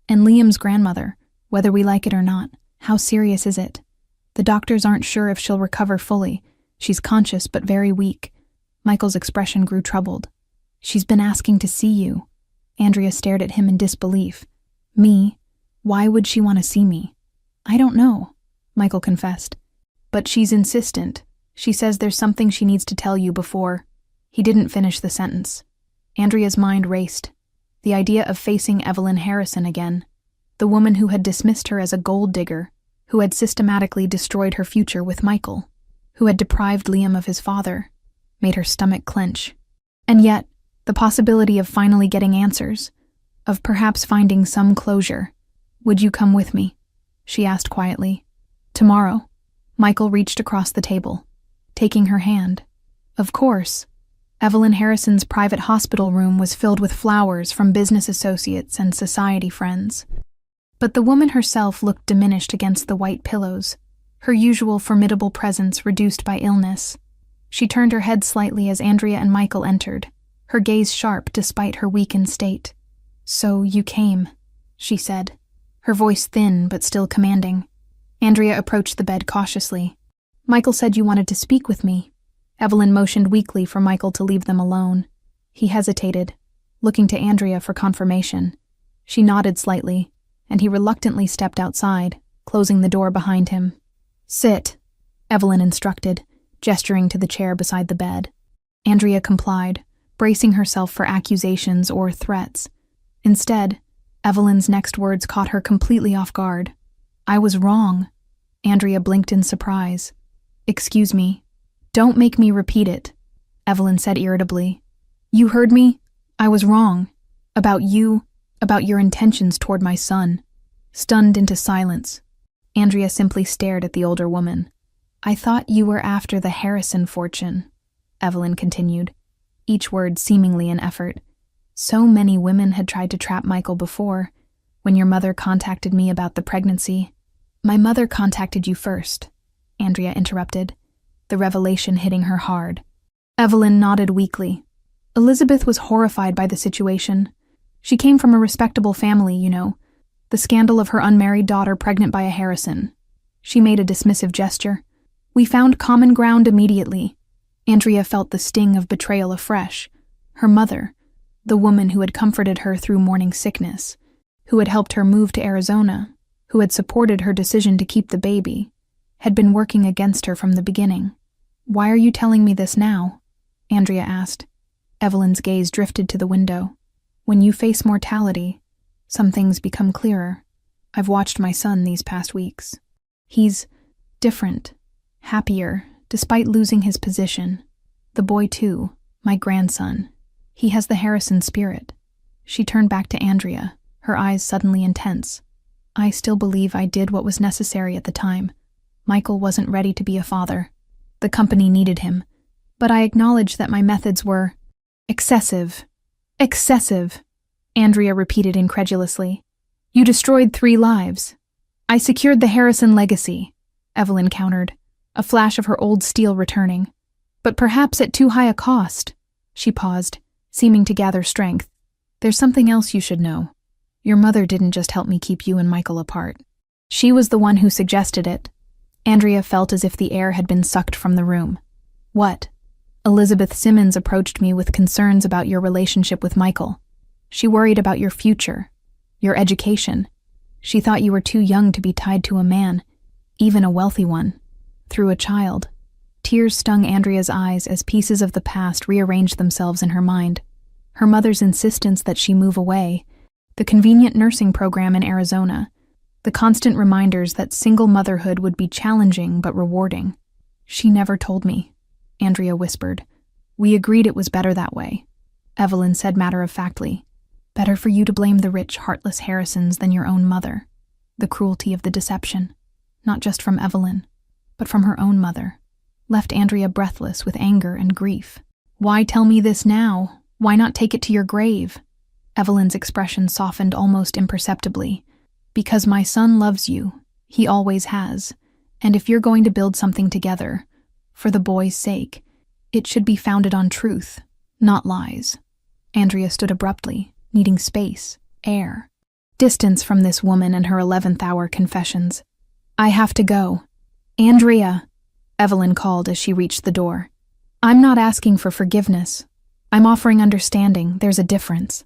"And Liam's grandmother, whether we like it or not. How serious is it?" "The doctors aren't sure if she'll recover fully. She's conscious but very weak." Michael's expression grew troubled. "She's been asking to see you." Andrea stared at him in disbelief. "Me? Why would she want to see me?" "I don't know," Michael confessed. "But she's insistent. She says there's something she needs to tell you before—" He didn't finish the sentence. Andrea's mind raced. The idea of facing Evelyn Harrison again, the woman who had dismissed her as a gold digger, who had systematically destroyed her future with Michael, who had deprived Liam of his father, made her stomach clench. And yet, the possibility of finally getting answers, of perhaps finding some closure. "Would you come with me?" she asked quietly. "Tomorrow." Michael reached across the table, taking her hand. Of course. Evelyn Harrison's private hospital room was filled with flowers from business associates and society friends. But the woman herself looked diminished against the white pillows, her usual formidable presence reduced by illness. She turned her head slightly as Andrea and Michael entered, her gaze sharp despite her weakened state. "So you came," she said, her voice thin but still commanding. Andrea approached the bed cautiously. "Michael said you wanted to speak with me." Evelyn motioned weakly for Michael to leave them alone. He hesitated, looking to Andrea for confirmation. She nodded slightly, and he reluctantly stepped outside, closing the door behind him. "Sit," Evelyn instructed, gesturing to the chair beside the bed. Andrea complied, bracing herself for accusations or threats. Instead, Evelyn's next words caught her completely off guard. "I was wrong." Andrea blinked in surprise. "Excuse me. Don't make me repeat it," Evelyn said irritably. "You heard me? I was wrong. About you, about your intentions toward my son." Stunned into silence, Andrea simply stared at the older woman. "I thought you were after the Harrison fortune," Evelyn continued, each word seemingly an effort. "So many women had tried to trap Michael before, when your mother contacted me about the pregnancy." "My mother contacted you first," Andrea interrupted, the revelation hitting her hard. Evelyn nodded weakly. Elizabeth was horrified by the situation. She came from a respectable family, you know. The scandal of her unmarried daughter pregnant by a Harrison. She made a dismissive gesture. "We found common ground immediately." Andrea felt the sting of betrayal afresh. Her mother, the woman who had comforted her through morning sickness, who had helped her move to Arizona, who had supported her decision to keep the baby, had been working against her from the beginning. "Why are you telling me this now?" Andrea asked. Evelyn's gaze drifted to the window. "When you face mortality, some things become clearer. I've watched my son these past weeks. He's different, happier, despite losing his position. The boy too, my grandson. He has the Harrison spirit." She turned back to Andrea, her eyes suddenly intense. "I still believe I did what was necessary at the time. Michael wasn't ready to be a father. The company needed him. But I acknowledge that my methods were excessive." "Excessive," Andrea repeated incredulously. "You destroyed 3 lives." "I secured the Harrison legacy," Evelyn countered, a flash of her old steel returning. "But perhaps at too high a cost." She paused, seeming to gather strength. "There's something else you should know. Your mother didn't just help me keep you and Michael apart. She was the one who suggested it." Andrea felt as if the air had been sucked from the room. "What?" "Elizabeth Simmons approached me with concerns about your relationship with Michael. She worried about your future, your education. She thought you were too young to be tied to a man, even a wealthy one, through a child." Tears stung Andrea's eyes as pieces of the past rearranged themselves in her mind. Her mother's insistence that she move away, the convenient nursing program in Arizona, the constant reminders that single motherhood would be challenging but rewarding. "She never told me," Andrea whispered. "We agreed it was better that way," Evelyn said matter-of-factly. "Better for you to blame the rich, heartless Harrisons than your own mother." The cruelty of the deception, not just from Evelyn, but from her own mother, left Andrea breathless with anger and grief. "Why tell me this now? Why not take it to your grave?" Evelyn's expression softened almost imperceptibly. "Because my son loves you. He always has. And if you're going to build something together, for the boy's sake, it should be founded on truth, not lies." Andrea stood abruptly, needing space, air, distance from this woman and her 11th-hour confessions. "I have to go." "Andrea," Evelyn called as she reached the door. "I'm not asking for forgiveness. I'm offering understanding. There's a difference."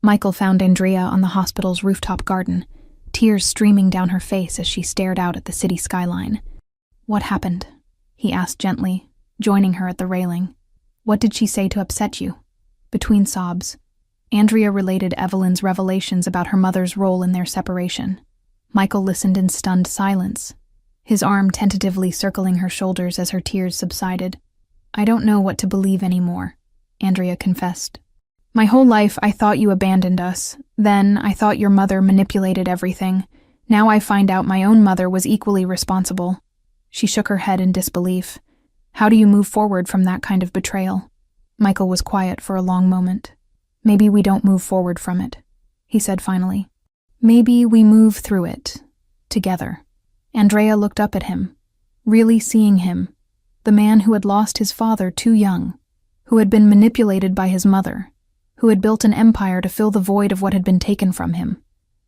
Michael found Andrea on the hospital's rooftop garden, tears streaming down her face as she stared out at the city skyline. "What happened?" he asked gently, joining her at the railing. "What did she say to upset you?" Between sobs, Andrea related Evelyn's revelations about her mother's role in their separation. Michael listened in stunned silence, his arm tentatively circling her shoulders as her tears subsided. "I don't know what to believe anymore," Andrea confessed. "My whole life I thought you abandoned us. Then I thought your mother manipulated everything. Now I find out my own mother was equally responsible." She shook her head in disbelief. "How do you move forward from that kind of betrayal?" Michael was quiet for a long moment. "Maybe we don't move forward from it," he said finally. "Maybe we move through it, together." Andrea looked up at him, really seeing him, the man who had lost his father too young, who had been manipulated by his mother, who had built an empire to fill the void of what had been taken from him,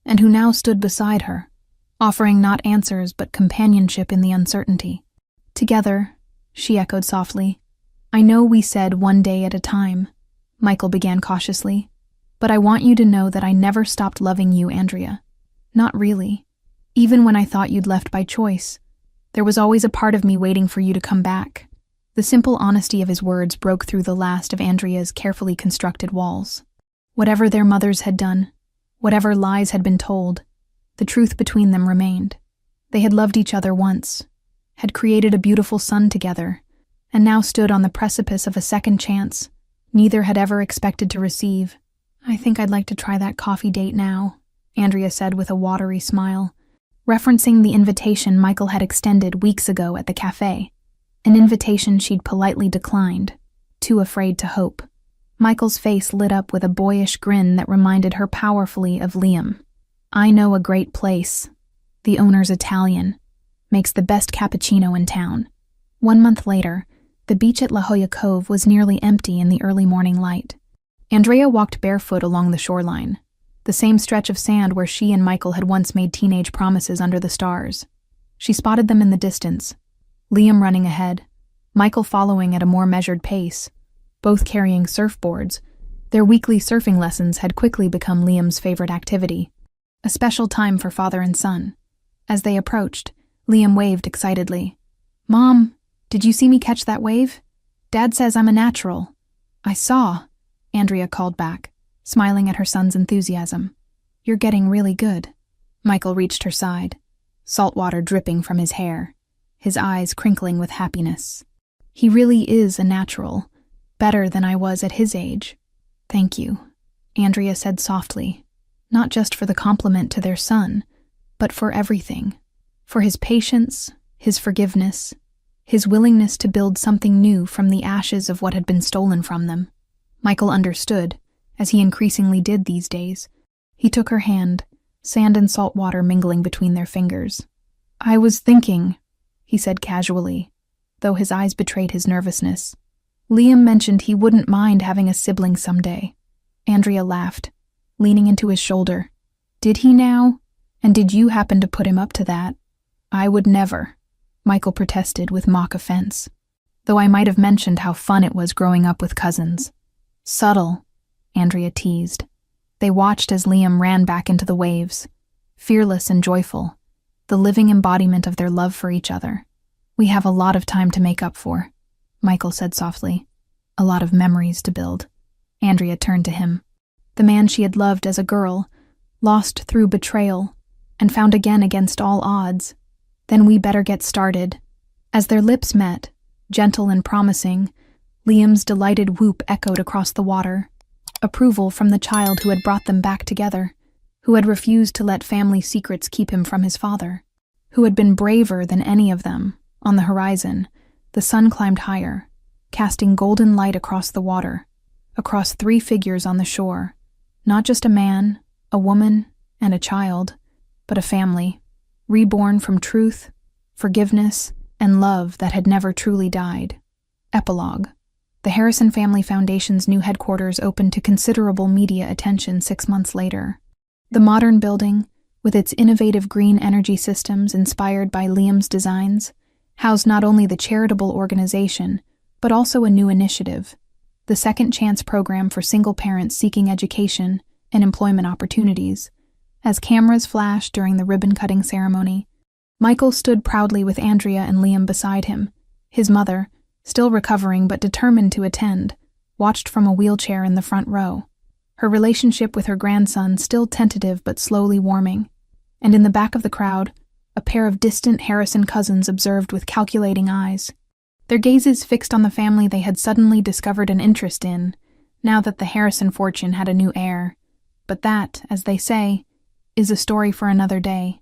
and who now stood beside her, offering not answers but companionship in the uncertainty. "Together," she echoed softly. I know we said one day at a time, Michael began cautiously, but I want you to know that I never stopped loving you, Andrea. Not really. Even when I thought you'd left by choice, there was always a part of me waiting for you to come back. The simple honesty of his words broke through the last of Andrea's carefully constructed walls. Whatever their mothers had done, whatever lies had been told, the truth between them remained. They had loved each other once, had created a beautiful son together, and now stood on the precipice of a second chance neither had ever expected to receive. I think I'd like to try that coffee date now, Andrea said with a watery smile, referencing the invitation Michael had extended weeks ago at the cafe, an invitation she'd politely declined, too afraid to hope. Michael's face lit up with a boyish grin that reminded her powerfully of Liam. I know a great place. The owner's Italian. Makes the best cappuccino in town. 1 month later, the beach at La Jolla Cove was nearly empty in the early morning light. Andrea walked barefoot along the shoreline, the same stretch of sand where she and Michael had once made teenage promises under the stars. She spotted them in the distance, Liam running ahead, Michael following at a more measured pace, both carrying surfboards. Their weekly surfing lessons had quickly become Liam's favorite activity, a special time for father and son. As they approached, Liam waved excitedly. Mom, did you see me catch that wave? Dad says I'm a natural. I saw, Andrea called back, smiling at her son's enthusiasm. You're getting really good. Michael reached her side, salt water dripping from his hair, his eyes crinkling with happiness. He really is a natural, better than I was at his age. Thank you, Andrea said softly, not just for the compliment to their son, but for everything. For his patience, his forgiveness, his willingness to build something new from the ashes of what had been stolen from them. Michael understood, as he increasingly did these days. He took her hand, sand and salt water mingling between their fingers. I was thinking, he said casually, though his eyes betrayed his nervousness. Liam mentioned he wouldn't mind having a sibling someday. Andrea laughed, leaning into his shoulder. Did he now? And did you happen to put him up to that? I would never, Michael protested with mock offense, though I might have mentioned how fun it was growing up with cousins. Subtle, Andrea teased. They watched as Liam ran back into the waves, fearless and joyful, the living embodiment of their love for each other. We have a lot of time to make up for, Michael said softly. A lot of memories to build. Andrea turned to him. The man she had loved as a girl, lost through betrayal, and found again against all odds. Then we better get started. As their lips met, gentle and promising, Liam's delighted whoop echoed across the water. Approval from the child who had brought them back together, who had refused to let family secrets keep him from his father, who had been braver than any of them. On the horizon, the sun climbed higher, casting golden light across the water, across 3 figures on the shore. Not just a man, a woman, and a child, but a family, reborn from truth, forgiveness, and love that had never truly died. Epilogue. The Harrison Family Foundation's new headquarters opened to considerable media attention 6 months later. The modern building, with its innovative green energy systems inspired by Liam's designs, housed not only the charitable organization, but also a new initiative, the Second Chance program for single parents seeking education and employment opportunities. As cameras flashed during the ribbon-cutting ceremony, Michael stood proudly with Andrea and Liam beside him. His mother, still recovering but determined to attend, watched from a wheelchair in the front row, her relationship with her grandson still tentative but slowly warming. And in the back of the crowd, a pair of distant Harrison cousins observed with calculating eyes, their gazes fixed on the family they had suddenly discovered an interest in, now that the Harrison fortune had a new heir. But that, as they say, is a story for another day.